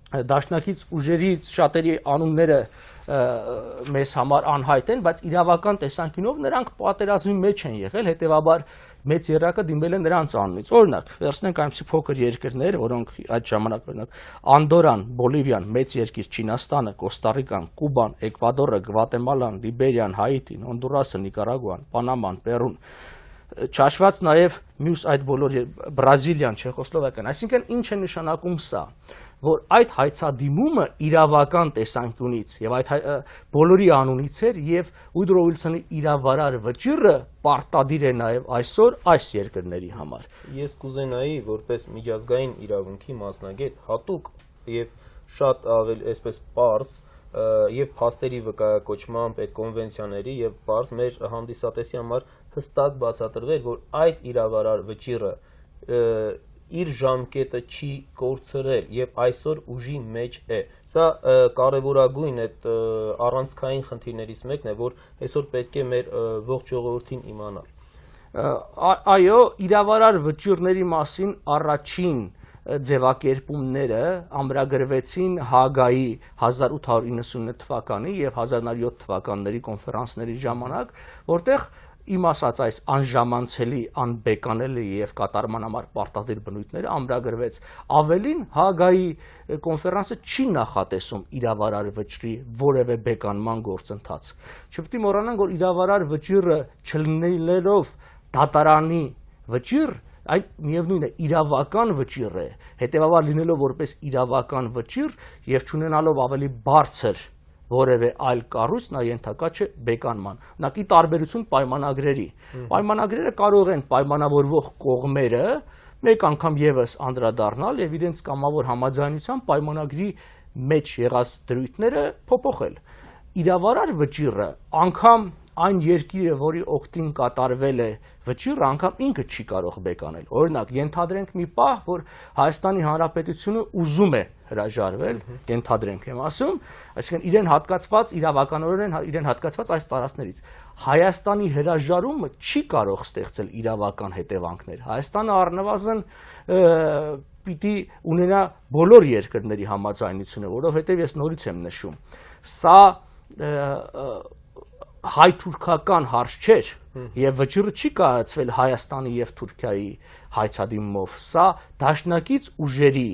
դաշնակից ուժերի շատերի անունները մեզ համար անհայտ են, բայց իրավական տեսանկյունով նրանք պատերազմի մեջ են եղել, հետևաբար Մեծ Եռյակը դիմել է նրանց անունից։ Օրինակ, վերցնենք այնպիսի փոքր երկրներ, որոնք այդ ժամանակ օրինակ Անդորան, Բոլիվիան, Մեծ երկիր Չինաստանը, Կոստարիկան, Կուբան, Էկվադորը, Գվատեմալան, Լիբերիան, Հայիտին, Հոնդուրասը, Նիկարագուան, Պանաման, Պերուն, չհաշված նաև մյուս այդ բոլոր Բրազիլիան, Չեխոսլովակիան, այսինքն ինչ է նշանակում սա, որ այդ հայցադիմումը իրավական տեսանկյունից եւ այդ բոլորի անունից էր եւ Ուիդրո Ուիլսոնի իրավարար վճիռը պարտադիր է նաեւ այսօր այս երկրների համար։ Ես կուզենայի որպես միջազգային իրավունքի մասնագետ հատուկ եւ շատ ավելի այսպես պարզ եւ փաստերի վկայակոչմամբ այդ կոնվենցիաների եւ բարձ մեր հանդիսատեսի համար հստակ բացատրվել, որ այդ իրավարար վճիռը իր ժամկետը չի կորցրել եւ այսօր ուժի մեջ է։ Սա կարևորագույն այդ առանցքային խնդիրներից մեկն է, որ այսօր պետք է մեր ողջ ժողովրդին իմանալ։ Այո, իրավարար վճիռների մասին առաջին ձևակերպումները ամրագրվեցին Հագայի 1899 թվականի եւ 1907 թվականների կոնֆերանսների ժամանակ, որտեղ իմ ասած այս անժամանցելի, անբեկանելի եւ կատարման համար պարտադիր բնույթները ամրագրվեց։ Ավելին, Հագայի կոնֆերանսը չի նախատեսում իրավարար վճռի որևէ բեկանման գործընթաց։ Չպետք է մոռանանք, որ իրավարար վճիռը չլինելով դատարանի վճիռ, այդ միևնույն է իրավական վճիռ է, հետևաբար լինելով որպես իրավական վճիռ եւ չունենալով ավելի բարձր որևէ այլ կառույց, նա ենթակա չէ բեկանման։ Ունակի տարբերություն պայմանագրերի։ Պայմանագրերը կարող են պայմանավորվող կողմերը մեկ անգամ եւս անդրադառնալ եւ իրենց կամավոր համաձայնությամբ պայմանագրի մեջ եղած դրույթները փոփոխել։ Իրավարար վճիռը անգամ այն երկիրը, որի օգտին կատարվել է վճիռը, անգամ ինքը չի կարող բեկանել։ Օրինակ, ենթադրենք մի պահ, որ Հայաստանի Հանրապետությունը ուզում է հրաժարվել, ենթադրենք եմ ասում, այսինքն իրեն հատկացված իրավականորեն իրեն հատկացված այս տարածքներից։ Հայաստանի հրաժարումը չի կարող ստեղծել իրավական հետևանքներ։ Հայաստանը առնվազն պիտի ունենա բոլոր երկրների համաձայնությունը, որովհետև ես նորից եմ նշում, սա հայ-թուրքական հարց չէր եւ վճիռը չի կայացվել Հայաստանի եւ Թուրքիայի հայցադիմով, սա դաշնակից ուժերի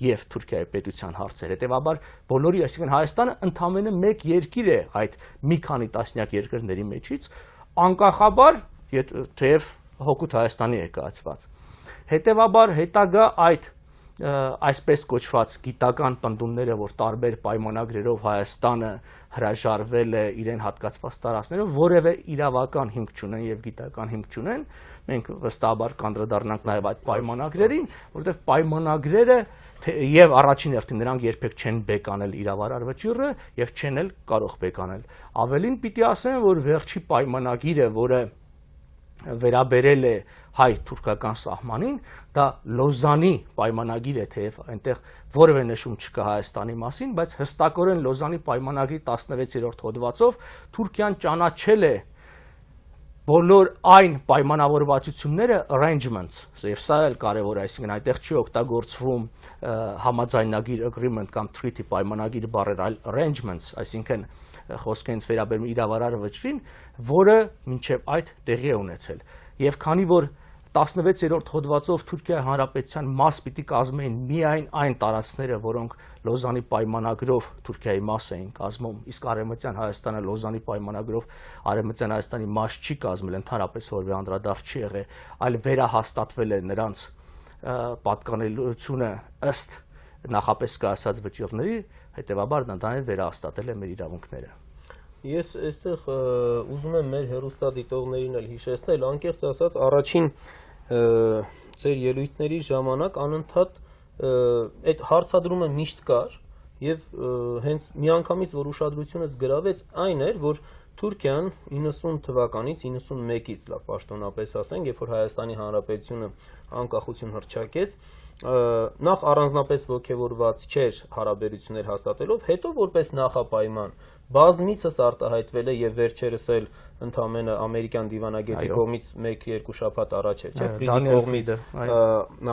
եւ Թուրքիայի պետության հարցեր։ Հետեւաբար բոլորի, այսինքն Հայաստանը ընդամենը մեկ երկիր է այդ մի քանի տասնյակ երկրների մեջից, անկախաբար թեև հօգուտ Հայաստանի է կայացված։ Հետեւաբար հետագա այդ այսպես կոչված գիտական պնդումները, որ տարբեր պայմանագրերով Հայաստանը հրաժարվել է իրեն հատկացված տարածքներով, որևէ իրավական հիմք չունեն եւ գիտական հիմք չունեն, մենք վստահաբար կանդրադառնանք նաեւ այդ պայմանագրերին, որովհետեւ պայմանագրերը եւ առաջին հերթին նրանք երբեք չեն բեկանել իրավարար վճիռը եւ չեն էլ կարող բեկանել։ Ավելին պիտի ասեմ, որ վերջի պայմանագիրը, որը վերաբերել է հայ-թուրքական սահմանին, դա Լոզանի պայմանագիր է, թեև այնտեղ որևէ նշում չկա Հայաստանի մասին, բայց հստակորեն Լոզանի պայմանագրի 16-րդ հոդվածով Թուրքիան ճանաչել է բոլոր այն պայմանավորվածությունները arrangements, եւ սա էլ կարեւոր է, այսինքն այնտեղ չի օգտագործվում համաձայնագիր agreement կամ treaty պայմանագիր բառերը, այլ arrangements, այսինքն խոսքենց վերաբերում իրավարար վճռին, որը մինչև այդ տեղի է ունեցել։ Եվ քանի որ 16-րդ հոդվածով Թուրքիայի Հանրապետության մաս պիտի կազմեին միայն այն տարածքները, որոնք Լոզանի պայմանագրով Թուրքիայի մաս էին կազմում, իսկ Արևմտյան Հայաստանը Լոզանի պայմանագրով Արևմտյան Հայաստանի մաս չի կազմել, ընդհանրապես որևէ անդրադարձ չի եղել, այլ վերահաստատվել է նրանց պատկանելությունը ըստ նախապես կայացած վճիռների, հետևաբար դա վերահաստատել է մեր իրավունքները։ Ես այստեղ ուզում եմ մեր հեռուստադիտողներին էլ հիշեցնել, անկեղծ ասած, առաջին ձեր ելույթների ժամանակ անընդհատ այդ հարցադրումը միշտ կար եւ հենց միանգամից որ ուշադրությունս գրավեց այն էր, որ Թուրքիան 90 թվականից 91-ից լավ պաշտոնապես ասենք, երբ որ Հայաստանի Հանրապետությունը անկախություն հռչակեց, նախ առանձնապես ոգևորված չէր հարաբերություններ հաստատելով, հետո որպես նախապայման բազմիցս արտահայտվել է եւ վերջերս էլ ընդամենը ամերիկյան դիվանագետի կողմից 1-2 շաբաթ առաջ էր, չէ՞, Ֆրիդի կողմից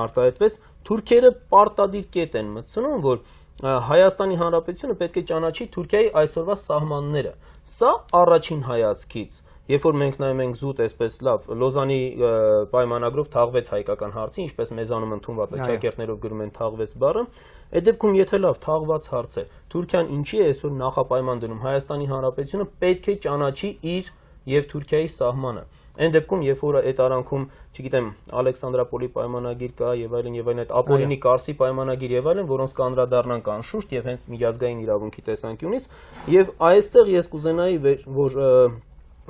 արտահայտվեց, թուրքերը պարտադիր կետ են մտցնում, որ Հայաստանի Հանրապետությունը պետք է ճանաչի Թուրքիայի այսօրվա սահմանները։ Սա առաջին հայացքից, երբ որ մենք նայում ենք զուտ այսպես լավ, Լոզանի պայմանագրով թաղվեց հայկական հարցի, ինչպես մեզանում ընդունված է, ճակերտներով գրում են թաղվեց բառը, այդ դեպքում եթե լավ թաղված հարց է, Թուրքիան ինչի է այսօր նախապայման դնում, Հայաստանի Հանրապետությունը պետք է ճանաչի իր եւ Թուրքիայի սահմանը։ Այն դեպքում, երբ որ այդ արանքում, չգիտեմ, Ալեքսանդրապոլի պայմանագիր կա եւ այլն, այդ Ապոլինի Կարսի պայմանագիր եւ այլն, որոնց կանդրադառնանք անշուշտ եւ հենց միջազգային իրավունքի տեսանկյունից, եւ այստեղ ես կուզենայի, որ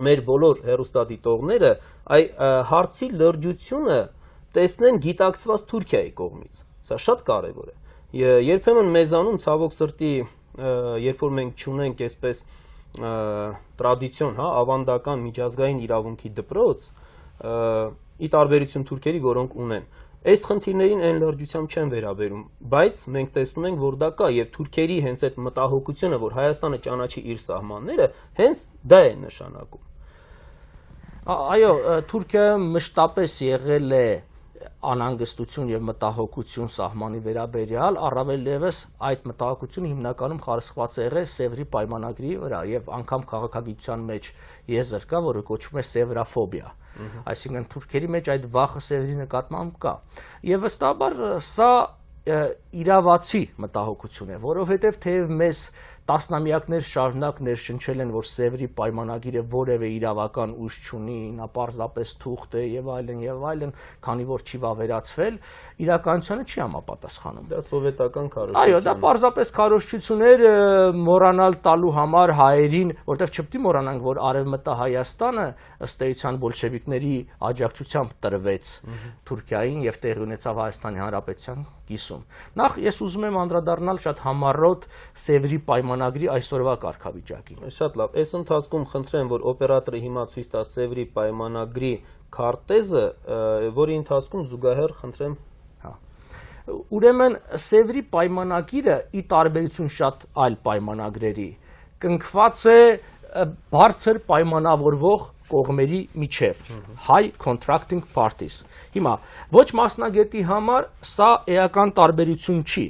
մեր բոլոր հեռուստադիտողները այ հարցի լրջությունը տեսնեն գիտակցված Թուրքիայի կողմից։ Սա շատ կարեւոր է։ Երբեմն մեզանում ցավոք սրտի երբ որ մենք չունենք այսպես տրադիցիոն, հա, ավանդական միջազգային իրավունքի դպրոց, ի տարբերություն թուրքերի, որոնք ունեն, այս խնդիրներին այն լրջությամբ չեն վերաբերում, բայց մենք տեսնում ենք, որ դա կա եւ թուրքերի հենց այդ մտահոգությունը, որ Հայաստանը ճանաչի իր սահմանները, հենց դա է նշանակում։ Այո, Թուրքիայում մշտապես եղել է անհանգստություն եւ մտահոգություն սահմանի վերաբերյալ, առավել ևս այդ մտահոգությունը հիմնականում խարսխված է եղել Սևրի պայմանագրի վրա եւ անգամ քաղաքագիտության մեջ եզր կա, որը կոչվում է սևրաֆոբիա։ Այսինքն թուրքերի մեջ այդ վախը Սևրի նկատմամբ կա։ Եվ վստահաբար սա իրավացի մտահոգություն է, որովհետեւ թեև մեզ տասնամյակներ շարունակ ներշնչել են, որ Սևրի պայմանագիրը որևէ իրավական ուժ չունի, նա պարզապես թուղթ է եւ այլն, քանի որ չի վավերացվել, իրականությանը չի համապատասխանում։ Դա սովետական քարոզչություն։ Այո, դա պարզապես քարոզչություն էր մոռանալ տալու համար հայերին, որտեղ չպետք է մոռանանք, որ Արևմտահայաստանը ըստ էության բոլշևիկների աջակցությամբ տրվեց Թուրքիային եւ տեղի ունեցավ Հայաստանի Հանրապետության կիսում։ Նախ ես ուզում եմ անդրադառնալ շատ համառոտ Սևրի պայմանագրի այսօրվա կարգավիճակին։ Շատ լավ, այս ընթացքում խնդրեմ, որ օպերատորը հիմա ցույց տա Սևրի պայմանագրի քարտեզը, որի ընթացքում զուգահեռ խնդրեմ։ Հա։ Ուրեմն Սևրի պայմանագիրը ի տարբերություն շատ այլ պայմանագրերի կնքված է բարձր պայմանավորվող կողմերի միջև, high contracting parties։ Հիմա ոչ մասնագետի համար սա էական տարբերություն չի։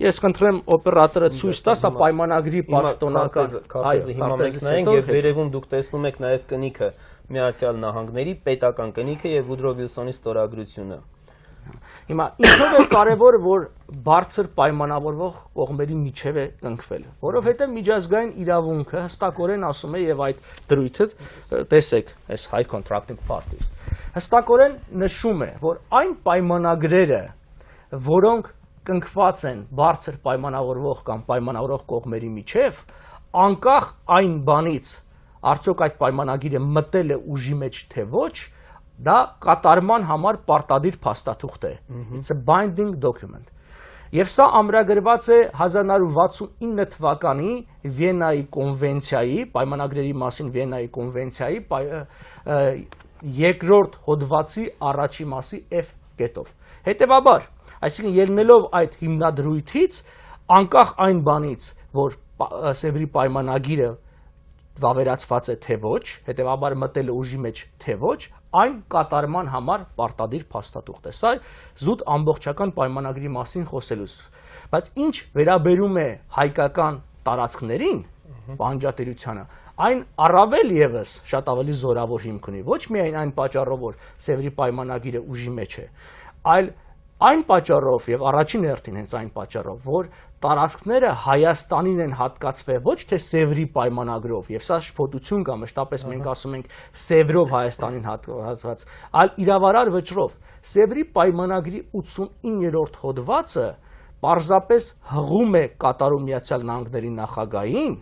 Ես խնդրեմ օպերատորը ցույց տա, սա պայմանագրի պաշտոնական քարտեզը հիմա մենք նայենք եւ վերևում դուք տեսնում եք նաեւ կնիքը Միացյալ Նահանգների պետական կնիքը եւ Վուդրո Վիլսոնի ստորագրությունը։ Հիմա ինչով է կարևոր, որ բարձր պայմանավորվող կողմերի միջև է կնքվել, որովհետև միջազգային իրավունքը հստակորեն ասում է եւ այդ դրույթը տեսեք, այս high contracting parties, հստակորեն նշում է, որ այն պայմանագրերը, որոնք կնքված են բարձր պայմանավորվող կամ պայմանավորող կողմերի միջև, անկախ այն բանից, արդյոք այդ պայմանագիրը մտել է ուժի մեջ թե ոչ, դա կատարման համար պարտադիր փաստաթուղթ է։ It's a binding document։ Եվ սա ամրագրված է 1969 թվականի Վիեննայի կոնվենցիայի, պայմանագրերի մասին Վիեննայի կոնվենցիայի երկրորդ հոդվածի առաջի մասի F կետով։ Հետևաբար, այսինքն ելնելով այդ հիմնադրույթից, անկախ այն բանից, որ Սևրի պայմանագիրը վավերացված է թե ոչ, հետևաբար մտել է ուժի մեջ թե ոչ, այն կատարման համար պարտադիր փաստաթուղթ է։ Սա զուտ ամբողջական պայմանագրի մասին խոսելուց։ Բայց ինչ վերաբերում է հայկական տարածքներին, պահանջատիրությանը, այն առավել եւս շատ ավելի զորավոր հիմք ունի։ Ոչ միայն այն պատճառով, որ Սևրի պայմանագիրը ուժի մեջ է, այլ այն պատճառով եւ առաջին հերթին հենց այն պատճառով, որ տարածքները Հայաստանին են հատկացվել ոչ թե Սևրի պայմանագրով, եւ սա շփոթություն կա, մշտապես մենք ասում ենք Սևրով Հայաստանին հատկացված, այլ իրավարար վճռով։ Սևրի պայմանագրի 89-րդ հոդվածը պարզապես հղում է կատարում Միացյալ Նահանգների նախագահին,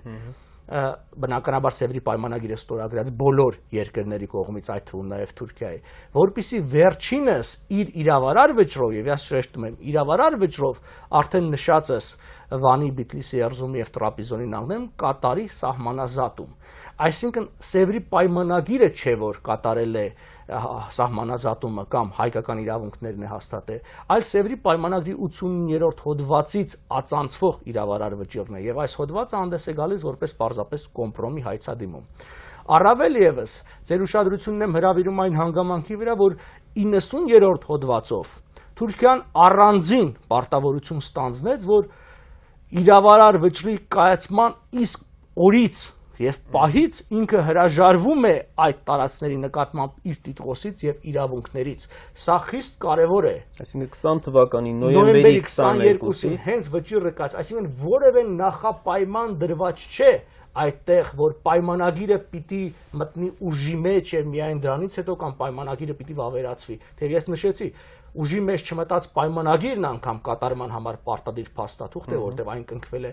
բնականաբար Սևրի պայմանագիրը ստորագրած բոլոր երկրների կողմից, այդ թվում նաև Թուրքիայի, որպեսզի վերջինս իր իրավարար վճռով, եւ ես շեշտում եմ, իրավարար վճռով արդեն նշածս Վանի, Բիթլիսի, Էրզրումի եւ Տրապիզոնի նահանգներում կատարի սահմանազատում։ Այսինքն Սևրի պայմանագիրը չէ, որ կատարել է սահմանազատումը կամ հայկական իրավունքներն է հաստատել, այլ Սևրի պայմանագրի 89-րդ հոդվածից ածանցվող իրավարար վճիռն է, եւ այս հոդվածը հանդես է գալիս որպես պարզապես կոմպրոմի հայցադիմում։ Առավել եւս, ձեր ուշադրությունն եմ հրավիրում այն հանգամանքի վրա, որ 90-րդ հոդվածով Թուրքիան առանձին պարտավորություն ստանձնեց, որ իրավարար վճռի կայացման իսկ օրից եւ պահից ինքը հրաժարվում է այդ տարածքների նկատմամբ իր տիտղոսից եւ իրավունքներից։ Սա խիստ կարեւոր է։ Այսինքն 20 թվականի նոյեմբերի 22-ին հենց վճիռը կաց, այսինքն որևէ նախապայման դրված չէ այդտեղ, որ պայմանագիրը պիտի մտնի ուժի մեջ եւ միայն դրանից հետո կամ պայմանագիրը պիտի վավերացվի։ Թեև ես նշեցի, ուժի մեջ չմտած պայմանագիրն անգամ կատարման համար պարտադիր փաստաթուղթ է, որտեղ այն կնքվել է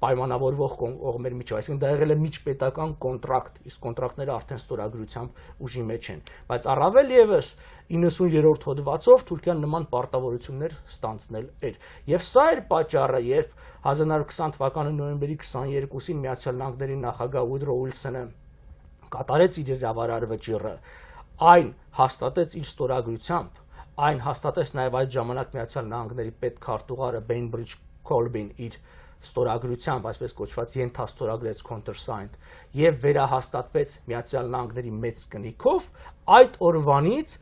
պայմանավորվող կողմերի միջև, այսինքն դա եղել է միջպետական կոնտրակտ, իսկ կոնտրակտները արդեն ստորագրությամբ ուժի մեջ են, բայց առավել եւս 90-րդ հոդվածով Թուրքիան նման պարտավորություններ ստանձնել էր։ Եվ սա էր պատճառը, երբ 1920 թվականի նոյեմբերի 22-ին Միացյալ Նահանգների նախագահ Ուդրո Ուիլսոնը կատարեց իր իրավարար վճիռը, այն հաստատեց իր ստորագրությամբ, այն հաստատեց նաև այդ ժամանակ Միացյալ Նահանգների պետքարտուղարը Bainbridge Colvin իր ստորագրությամբ, այսպես կոչված ենթաստորագրեց countersigned եւ վերահաստատվեց Միացյալ Նահանգների մեծ կնիքով, այդ օրվանից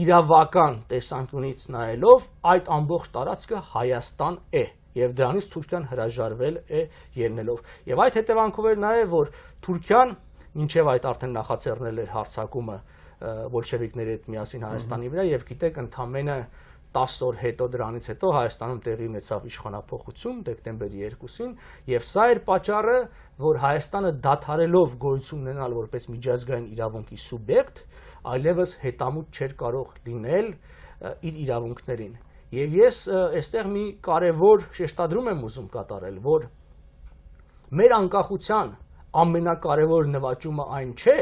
իրավական տեսանկյունից նայելով այդ ամբողջ տարածքը Հայաստան է եւ դրանից Թուրքիան հրաժարվել է ելնելով։ Եվ այդ հետևանքով էր նաեւ որ Թուրքիան մինչեւ այդ արդեն նախաձեռնել էր հարձակումը բոլշևիկների հետ միասին Հայաստանի վրա եւ գիտեք ընդամենը 10 օր հետո դրանից հետո Հայաստանում տեղի ունեցավ իշխանափոխություն դեկտեմբերի 2-ին եւ սա էր պատճառը որ Հայաստանը դադարելով գոյություն ունենալ որպես միջազգային իրավունքի սուբյեկտ այլևս հետամուտ չէր կարող լինել իր իրավունքներին եւ ես այստեղ մի կարեւոր շեշտադրում եմ ուզում կատարել որ մեր անկախության ամենակարևոր նվաճումը այն չէ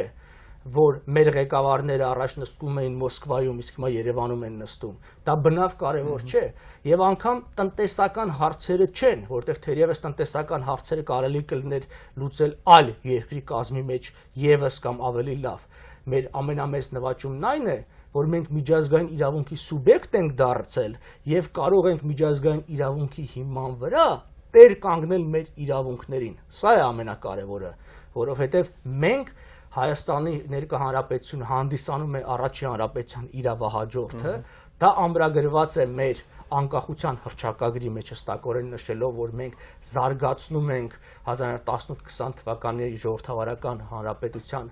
որ մեր ղեկավարները առաջ նստում էին Մոսկվայում, իսկ հիմա Երևանում են նստում։ Դա բնավ կարևոր չէ, եւ անգամ տնտեսական հարցերը չեն, որտեղ թերևս տնտեսական հարցերը կարելի կլիներ լուծել այլ երկրի կազմի մեջ եւս կամ ավելի լավ։ Մեր ամենամեծ նվաճումն այն է, որ մենք միջազգային իրավունքի սուբյեկտ ենք դարձել եւ կարող ենք միջազգային իրավունքի հիման վրա տեր կանգնել մեր իրավունքներին։ Սա է ամենակարևորը, որովհետեւ մենք Հայաստանի ներկա հանրապետությունը հանդիսանում է առաջին հանրապետության իրավահաջորդը, դա ամրագրված է մեր անկախության հռչակագրի մեջ հստակորեն նշելով, որ մենք զարգացնում ենք 1918-20 թվականների ժողովրդավարական հանրապետության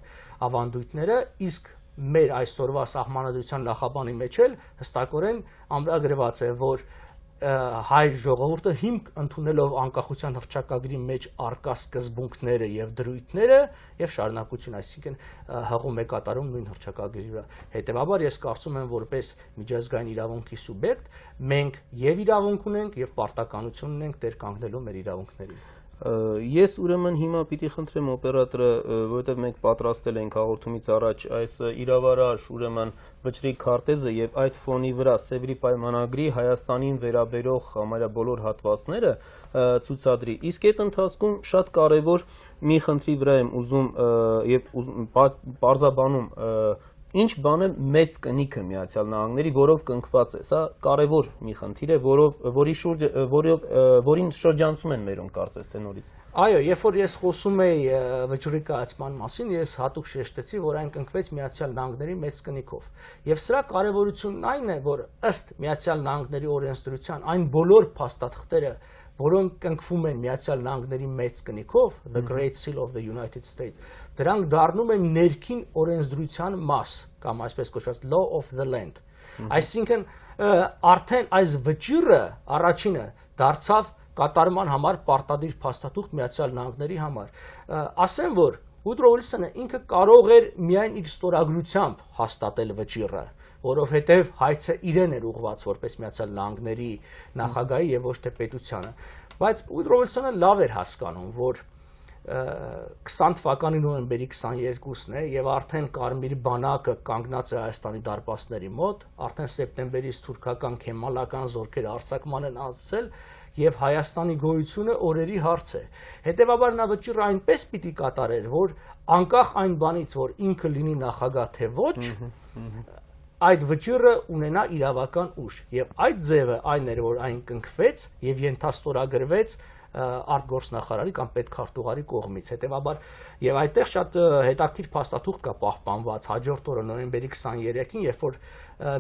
ավանդույթները, իսկ մեր այսօրվա սահմանադրության նախաբանի մեջ էլ հստակորեն ամրագրված է, որ հայ ժողովուրդը հիմք ընդունելով անկախության հռչակագրի մեջ արկա սկզբունքները եւ դրույթները եւ շարունակություն, այսինքն հղում է կատարում նույն հռչակագրի վրա։ Հետեւաբար ես կարծում եմ, որպես միջազգային իրավունքի սուբյեկտ մենք եւ իրավունք ունենք եւ պարտականություն ունենք տեր կանգնելու մեր իրավունքներին։ Ես ուրեմն հիմա պիտի խնդրեմ օպերատորը, որովհետև մենք պատրաստել ենք հաղորդումից առաջ այս իրավարար ուրեմն վճռի քարտեզը եւ այդ ֆոնի վրա Սևրի պայմանագրի Հայաստանին վերաբերող համարյա բոլոր հատվածները ցուցադրի։ Իսկ այդ ընթացքում շատ կարեւոր մի խնդրի վրա եմ ուզում եւ բարձաբանում ինչ բան է մեծ կնիքը Միացյալ Նահանգների, որով կնքված է։ Սա կարևոր մի խնդիր է, որին շրջանցում են մերոնք կարծես թե նորից։ Այո, երբ որ ես խոսում էի վճռի կայացման մասին, ես հատուկ շեշտեցի, որ այն կնքվեց Միացյալ Նահանգների մեծ կնիքով։ Եվ սրա կարևորությունն այն է, որ ըստ Միացյալ Նահանգների օրենսդրության այն բոլոր փաստաթղթերը, որոնք կնքվում են Միացյալ Նահանգների մեծ կնիքով, the Great Seal of the United States, դրանք դառնում են ներքին օրենսդրության մաս, կամ այսպես կոչված law of the land։ Այսինքն արդեն այս վճիռը առաջինը դարձավ կատարման համար պարտադիր փաստաթուղթ Միացյալ Նահանգների համար։ Ասեմ, որ Ուդրո Ուիլսոնը ինքը կարող էր միայն իր ստորագրությամբ հաստատել վճիռը, որովհետև հայցը իրեն էր ուղղված որպես Միացյալ Նահանգների նախագահի եւ ոչ թե պետությանը, բայց Ուդրո Ուիլսոնը լավ էր հասկանում, որ 20 թվականի նոյեմբերի 22-ն է եւ արդեն Կարմիր բանակը կանգնած է Հայաստանի դարպասների մոտ, արդեն սեպտեմբերից թուրքական քեմալական զորքեր արձակման են անցել եւ Հայաստանի գոյությունը օրերի հարց է։ Հետեւաբար նա վճիռը այնպես պիտի կատարեր, որ անկախ այն բանից, որ ինքը լինի նախագահ թե ոչ, այդ վճիռը ունենա իրավական ուժ եւ այդ ձևը այն էր, որ այն կնքվեց եւ ենթաստորագրվեց արտգործնախարարի կամ պետքարտուղարի կողմից։ Հետևաբար եւ այդտեղ շատ հետաքրքիր փաստաթուղթ կա պահպանված հաջորդ օրը նոյեմբերի 23-ին, երբ որ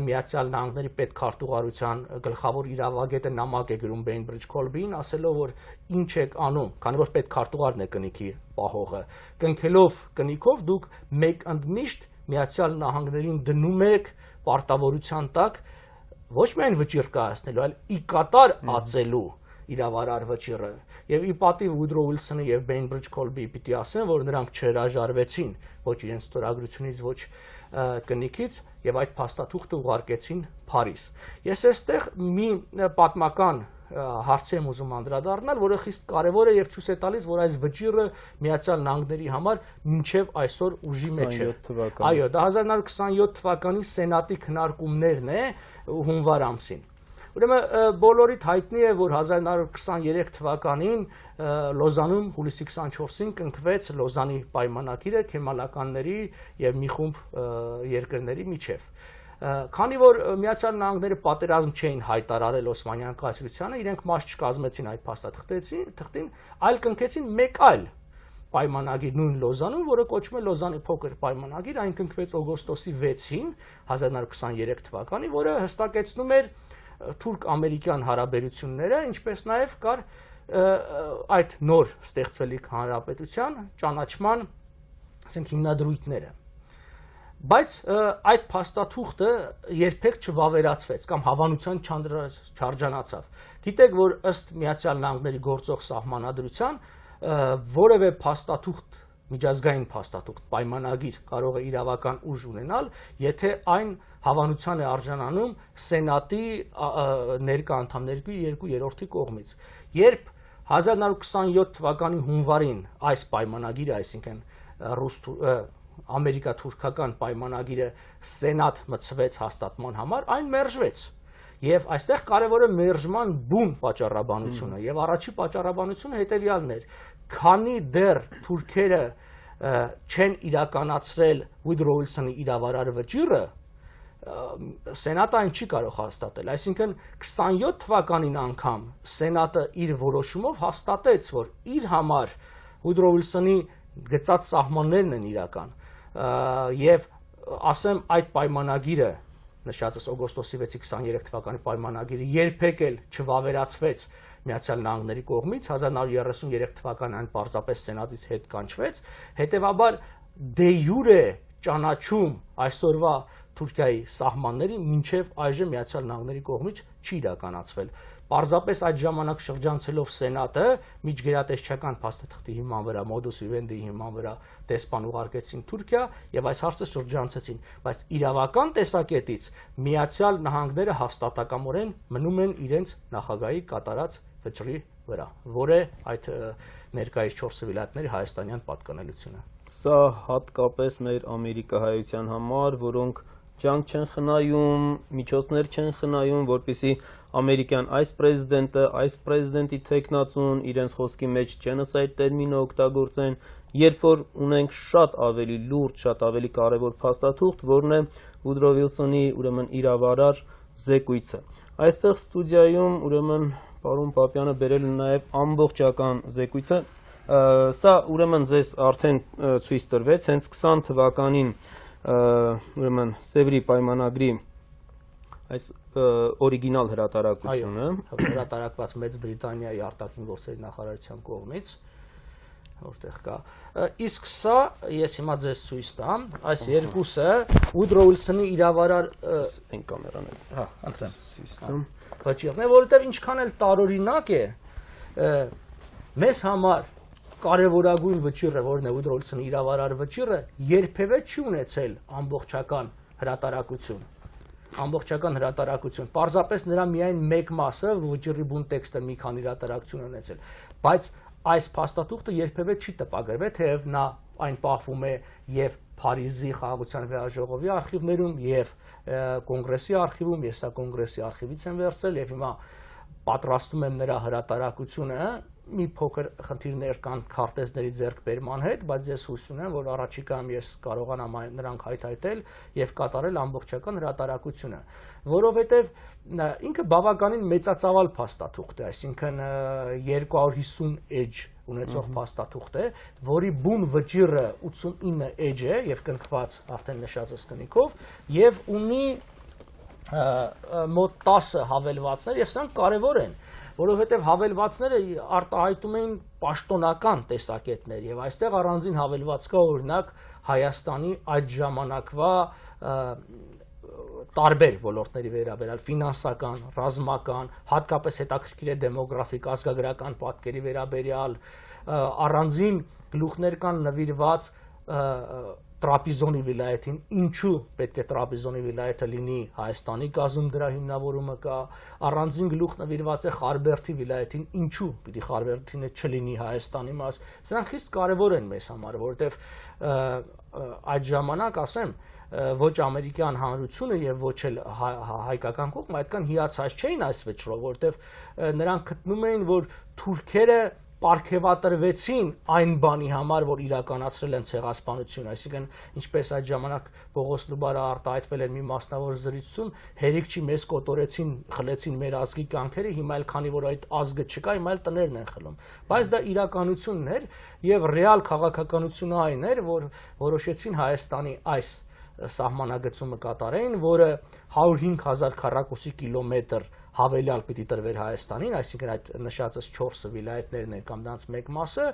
Միացյալ Նահանգների պետքարտուղարության գլխավոր իրավագետը նամակ է գրում Bainbridge Colvin, ասելով, որ ինչ եք անում, քանի որ պետքարտուղարն է կնիքի պահողը, կնքելով կնիքով դուք մեկ ընդմիշտ Միացյալ Նահանգներին դնում եք պարտավորության տակ ոչ միայն վճիռ կայացնելու, այլ ի կատար ածելու իրավարար վճիռը։ Եվ ի պատիվ Woodrow Wilson-ի եւ Bainbridge Colby-ի պիտի ասեմ, որ նրանք չհրաժարվեցին ոչ իրենց ստորագրությունից, ոչ կնիքից եւ այդ փաստաթուղթը ուղարկեցին Փարիզ։ Ես այստեղ մի պատմական հարցի եմ ուզում անդրադառնալ, որը խիստ կարևոր է եւ ցույց է տալիս, որ այս վճիռը Միացյալ Նահանգների համար մինչեւ այսօր ուժի մեջ է։ Այո, դա 1927 թվականի Սենատի քննարկումներն է հունվար ամսին։ Ուրեմն բոլորիդ հայտնի է, որ 1923 թվականին Լոզանում հուլիսի 24-ին կնքվեց Լոզանի պայմանագիրը քեմալականների եւ մի խումբ երկրների միջև։ Քանի որ Միացյալ Նահանգները պատերազմ չէին հայտարարել Օսմանյան կայսրությանը, իրենք մաս չկազմեցին այդ փաստաթղթին, այլ կնքեցին մեկ այլ պայմանագիր նույն Լոզանում, որը կոչվում է Լոզանի փոքր պայմանագիր, այն կնքվեց օգոստոսի 6-ին 1923 թվականի, որը հստակեցնում էր թուրք-ամերիկյան հարաբերությունները, ինչպես նաև կար այդ նոր ստեղծվելիք հանրապետության ճանաչման, ասենք, հիմնադրույթները։ Բայց այդ փաստաթուղթը երբեք չվավերացվեց կամ հավանության չարժանացավ։ Գիտեք, որ ըստ Միացյալ Նահանգների գործող սահմանադրության որևէ փաստաթուղթ, միջազգային փաստաթուղթ, պայմանագիր կարող է իրավական ուժ ունենալ, եթե այն հավանության է արժանանում Սենատի ներկա անդամների 2/3 կողմից։ Երբ 1927 թվականի հունվարին այս պայմանագիրը, այսինքն ամերիկա-թուրքական պայմանագիրը Սենատ մտցվեց հաստատման համար, այն մերժվեց։ Եվ այստեղ կարևոր է մերժման բուն պատճառաբանությունը, եւ առաջի պատճառաբանությունը հետեւյալն էր. քանի դեռ թուրքերը չեն իրականացրել Woodrow Wilson-ի իրավարար վճիռը, Սենատը այն չի կարող հաստատել, այսինքն 27 թվականին անգամ Սենատը իր որոշումով հաստատեց, որ իր համար Woodrow Wilson-ի գծած սահմաններն են իրական, եւ ասեմ այդ պայմանագիրը, նշածս օգոստոսի 6-ի 23 թվականի պայմանագիրը երբեք էլ չվավերացվեց Միացյալ Նահանգների կողմից, 1933 թվականին այն պարզապես Սենատից հետ կանչվեց, հետեւաբար դե յուրե ճանաչում այսօրվա Թուրքիայի սահմանների մինչև այժմ Միացյալ Նահանգների կողմից չի իրականացվել։ Պարզապես այդ ժամանակ շրջանցելով Սենատը միջգերատեսչական փաստաթղթի հիման վրա, մոդուս վիվենդի հիման վրա դեսպան ուղարկեցին Թուրքիա եւ այս հարցը շրջանցեցին, բայց իրավական տեսակետից Միացյալ Նահանգները հաստատակամորեն մնում են իրենց նախագահի կատարած վճռի վրա, որը այդ ներկայիս 4 վիլայետների հայաստանյան պատկանելությունը։ Սա հատկապես մեր ամերիկահայության համար, որոնք ջանք չեն խնայում, միջոցներ չեն խնայում, որպեսզի ամերիկյան այս պրեզիդենտի թեկնածուն իրենց խոսքի մեջ genocide տերմինը օգտագործեն, երբ որ ունենք շատ ավելի լուրջ, շատ ավելի կարևոր փաստաթուղթ, որն է Woodrow Wilson-ի ուրեմն իրավարար զեկույցը։ Այստեղ ստուդիայում ուրեմն պարոն Պապյանը բերել է նաև ամբողջական զեկույցը։ Սա ուրեմն ձեզ արդեն ցույց տրվեց, հենց 20 թվականին ուրեմն Սևրի պայմանագրի այս օրիգինալ հրատարակությունը, հրատարակված Մեծ Բրիտանիայի արտաքին գործերի նախարարության կողմից, որտեղ կա։ Իսկ սա ես հիմա ձեզ ցույց տամ, այս երկուսը Woodrow Wilson-ի իրավարար այն կամերան է։ Հա, ընտրեմ։ Ցույց տամ։ Վճիռն է, որովհետև ինչքան էլ տարօրինակ է, մեզ համար կարևորագույն վճիռը, որն է Woodrow Wilson-ի իրավարար վճիռը, երբևէ չի ունեցել ամբողջական հրատարակություն։ Ամբողջական հրատարակություն։ Պարզապես նրա միայն մեկ մասը, վճիռի բուն տեքստը մի քանի հրատարակություն ունեցել, բայց այս փաստաթուղթը երբևէ չի տպագրվել, թեև նա այն պահվում է եւ Փարիզի խաղաղության վեհաժողովի արխիվներում եւ կոնգրեսի արխիվում, ես սա կոնգրեսի արխիվից եմ վերցրել եւ հիմա պատրաստում եմ նրա հրատարակությունը, մի փոքր խնդիրներ կան քարտեզների ձեռքբերման հետ, բայց ես հույս ունեմ, որ առաջիկայում ես կարողանամ նրանք հայթայթել եւ կատարել ամբողջական հրատարակությունը, որովհետեւ ինքը բավականին մեծածավալ փաստաթուղթ է, այսինքն 250 էջ ունեցող փաստաթուղթ է, որի բուն վճիռը 89 էջ է եւ կնքված արդեն նշածս կնիքով եւ ունի մոտ 10 հավելվածներ եւ սրանք կարեւոր են, որովհետև հավելվածները արտահայտում էին պաշտոնական տեսակետներ եւ այստեղ առանձին հավելված կա օրինակ Հայաստանի այդ ժամանակվա տարբեր ոլորտների վերաբերյալ ֆինանսական, ռազմական, հատկապես հետաքրքիր է դեմոգրաֆիկ ազգագրական պատկերի վերաբերյալ, առանձին գլուխներ կան նվիրված Տրապիզոնի վիլայեթին, ինչու պետք է Տրապիզոնի վիլայեթը լինի Հայաստանի կազմում, դրա հիմնավորումը կա, առանձին գլուխ նվիրված է Խարբերդի վիլայեթին, ինչու պիտի Խարբերդինը չլինի Հայաստանի մաս։ Սրանք խիստ կարևոր են մեզ համար, որովհետև այդ ժամանակ, ասեմ, ոչ ամերիկյան հանրությունը եւ ոչ էլ հայկական կողմը այդքան հիացած չէին այս վճռով, որովհետև նրանք գտնում էին, որ թուրքերը պարգևատրվեցին այն բանի համար, որ իրականացրել են ցեղասպանություն, այսինքն ինչպես այդ ժամանակ Պողոս Լուբարը արտահայտվել էր մի մասնավոր զրույցում, հերիք չի մեզ կոտորեցին, խլեցին մեր ազգի կյանքերը, հիմա էլ քանի որ այդ ազգը չկա, հիմա էլ տներն են խլում։ Բայց դա իրականությունն էր եւ ռեալ քաղաքականությունը այն էր, որ որոշեցին Հայաստանի այս սահմանագծումը կատարեին, որը 105,000 քառակուսի կիլոմետր հավելյալ պիտի տրվեր Հայաստանին, այսինքն այդ նշածս 4 վիլայեթներն են կամ դրանց մեկ մասը,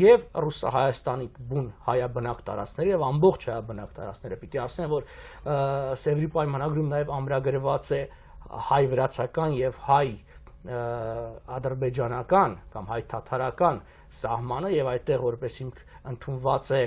եւ Ռուսահայաստանի բուն հայաբնակ տարածքները եւ ամբողջ հայաբնակ տարածքները։ Պիտի ասեմ, որ Սևրի պայմանագրում նաեւ ամրագրված է հայ-վրացական եւ հայ-ադրբեջանական կամ հայ-թաթարական սահմանը եւ այդտեղ որպես հիմք ընդունված է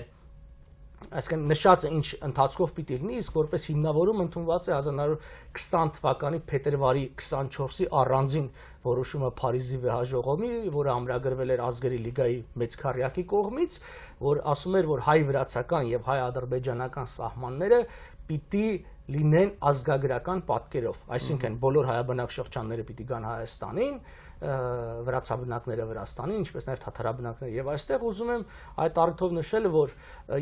այսինքն նշածը ինչ ընթացքով պիտի լինի, իսկ որպես հիմնավորում ընդունված է 1920 թվականի փետրվարի 24-ի առանձին որոշումը Փարիզի վեհաժողովի, որը ամրագրվել էր Ազգերի լիգայի մեծ քառյակի կողմից, որ ասում էր, որ հայ-վրացական եւ հայ-ադրբեջանական սահմանները պիտի լինեն ազգագրական պատկերով, այսինքն բոլոր հայաբնակ շրջանները պիտի գան Հայաստանին, վրացաբնակները Վրաստանին, ինչպես նաև թաթարաբնակները, եւ այստեղ ուզում եմ այդ առիթով նշել, որ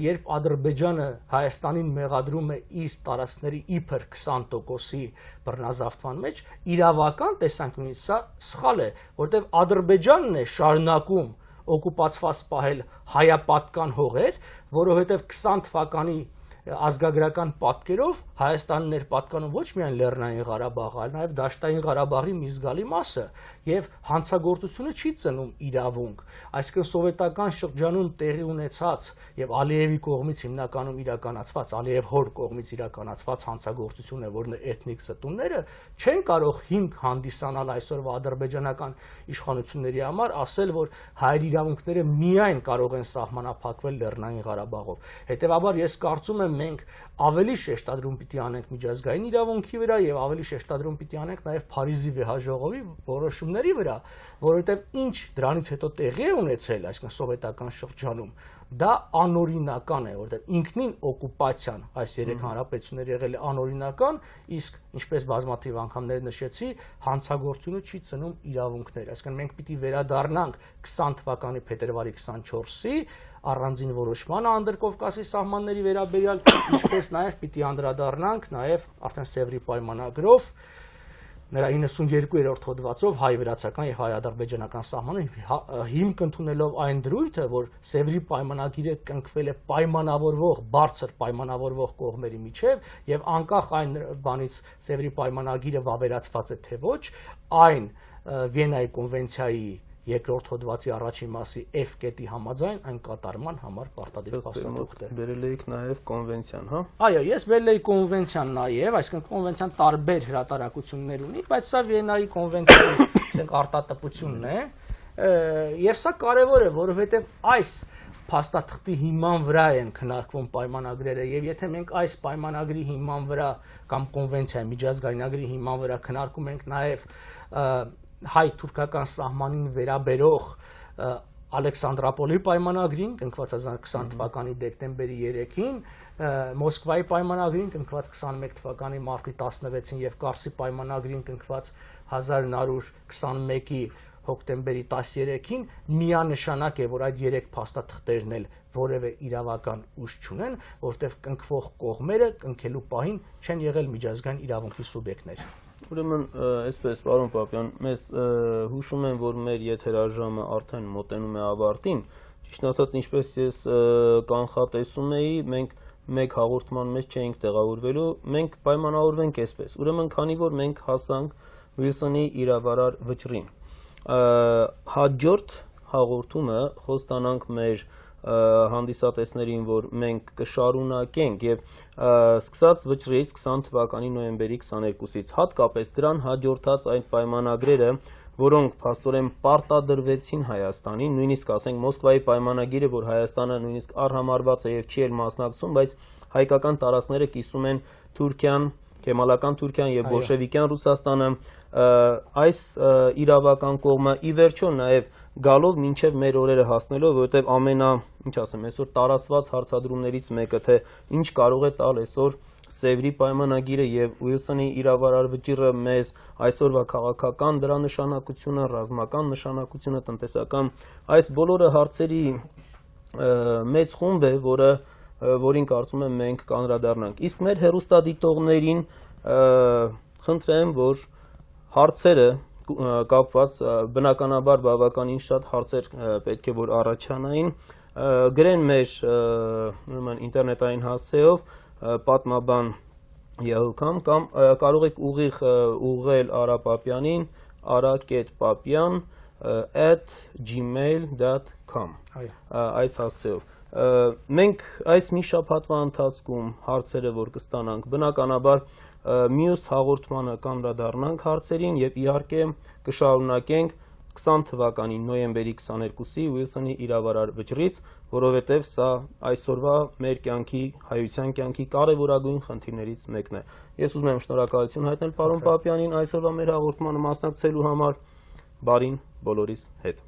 երբ Ադրբեջանը Հայաստանին մեղադրում է իր տարածքների իբր 20%-ի բռնազավթման մեջ, իրավական տեսանկյունից սա սխալ է, որտեղ Ադրբեջանն է շարունակում օկուպացված պահել հայապատկան հողեր, որովհետև 20 թվականի ազգագրական պատկերով Հայաստանն էր պատկանում ոչ միայն Լեռնային Ղարաբաղը, այլ նաև Դաշտային Ղարաբաղի մի զգալի մասը, եւ հանցագործությունը չի ծնում իրավունք, այսինքն սովետական շրջանում տեղի ունեցած եւ Ալիևի կողմից հիմնականում իրականացված, Ալիև հոր կողմից իրականացված հանցագործությունը, որն է էթնիկ ստունները, չեն կարող հիմք հանդիսանալ այսօրվա ադրբեջանական իշխանությունների համար, ասել, որ հայր իրավունքները միայն կարող են սահմանափակվել Լեռնային Ղարաբաղով։ Հետևաբար ես կարծում եմ մենք ավելի շեշտադրում պիտի անենք միջազգային իրավունքի վրա եւ ավելի շեշտադրում պիտի անենք նաեւ Փարիզի վեհաժողովի որոշումների վրա, որովհետեւ ինչ դրանից հետո տեղի է ունեցել, այսինքն սովետական շրջանում, դա անօրինական է, որովհետեւ ինքնին օկուպացիան այս երեք հանրապետությունները եղել է անօրինական, իսկ ինչպես բազմաթիվ անգամներ նշեցի, հանցագործությունը չի ծնում իրավունքներ, այսինքն մենք պիտի վերադառնանք 20 թվականի փետրվարի 24-ի առանձին որոշմանը Անդրկովկասի սահմանների վերաբերյալ, ինչպես նաև պիտի անդրադառնանք նաև արդեն Սևրի պայմանագրով նրա 92-րդ հոդվածով հայ-վրացական եւ հայ-ադրբեջանական սահմանը հիմք ընդունելով այն դրույթը, որ Սևրի պայմանագիրը կնքվել է պայմանավորվող, բարձր պայմանավորվող կողմերի միջև եւ անկախ այն բանից Սևրի պայմանագիրը վավերացված է թե ոչ, այն Վիեննայի կոնվենցիայի երկրորդ հոդվածի առաջին մասի F կետի համաձայն այն կատարման համար պարտադիր փաստաթուղթ է։ Բերել եք նաև կոնվենցիան, հա։ Այո, ես բերել էի կոնվենցիան նաև, այսինքն կոնվենցիան տարբեր հրատարակություններ ունի, բայց սա Վիեննայի կոնվենցիայի, ասենք, արտատպությունն է, եւ սա կարեւոր է, որովհետեւ այս փաստաթղթի հիման վրա են քննարկվում պայմանագրերը եւ եթե մենք այս պայմանագրի հիման վրա կամ կոնվենցիայի միջազգայինագրի հիման վրա քննարկում ենք նաեւ հայ-թուրքական սահմանին վերաբերող Ալեքսանդրապոլի պայմանագրին, կնքված 2020 թվականի դեկտեմբերի 3-ին, Մոսկվայի պայմանագրին, կնքված 21 թվականի մարտի 16-ին եւ Կարսի պայմանագրին, կնքված 1921-ի հոկտեմբերի 13-ին, միանշանակ է, որ այդ երեք փաստաթղթերն էլ որևէ իրավական ուժ չունեն, որտեղ կնքվող կողմերը կնքելու պահին չեն եղել միջազգային իրավունքի սուբյեկտներ։ Ուրեմն, այսպես, պարոն Պապյան, մեզ հուշում են, որ մեր եթերաժամը արդեն մոտենում է ավարտին, ճիշտ ասած, ինչպես ես կանխատեսում էի, մենք մեկ հաղորդման մեջ չէինք տեղավորվելու, մենք պայմանավորվենք այսպես, ուրեմն, քանի որ մենք հասանք Վիլսոնի իրավարար վճռին, հաջորդ հաղորդումը խոստանանք մեր հանդիսատեսներին, որ մենք կշարունակենք եւ սկսած վճռից 20 թվականի նոյեմբերի 22-ից հատկապես դրան հաջորդած այն պայմանագրերը, որոնք փաստորեն պարտադրվեցին Հայաստանին, նույնիսկ ասենք Մոսկվայի պայմանագիրը, որ Հայաստանը նույնիսկ առհամարված է եւ չի էլ մասնակցում, բայց հայկական տարածքները կիսում են Թուրքիան, Կեմալական Թուրքիան եւ բոլշևիկյան Ռուսաստանը, այս իրավական կողմը ի վերջո նաեւ գալով մինչեւ մեր օրերը հասնելով, որովհետեւ ինչ ասեմ, այսօր տարածված հարցադրումներից մեկը թե ինչ կարող է տալ այսօր Սևրի պայմանագիրը եւ Ուիլսոնի իրավարար վճիռը մեզ այսօրվա քաղաքական դրա նշանակությունը, ռազմական նշանակությունը, տնտեսական, այս բոլորը հարցերի մեծ խումբ է, որին կարծում եմ մենք կանդրադառնանք։ Իսկ մեր հերոստադիտողներին խնդրեմ, որ հարցերը կապված բնականաբար բավականին շատ հարցեր պետք է որ առաջանային, գրեն մեր ինտերնետային հասցեով պատմաբան Yahoo.com կամ կարող եք ուղիղ ուղղել Արա Պապյանին ara.papian @gmail.com այս հասցեով մենք այս մի շաբաթվա ընթացքում հարցերը որ կստանանք բնականաբար մյուս հաղորդմանը կանդրադառնանք հարցերին եւ իհարկե կշարունակենք 20 թվականի նոյեմբերի 22-ի Ուիլսոնի իրավարար վճռից, որովհետև սա այսօրվա մեր կյանքի, հայության կյանքի կարևորագույն խնդիրներից մեկն է։ Ես ուզում եմ շնորհակալություն հայտնել պարոն Պապյանին այսօրվա մեր հաղորդմանը մասնակցելու համար, բարին բոլորիս հետ։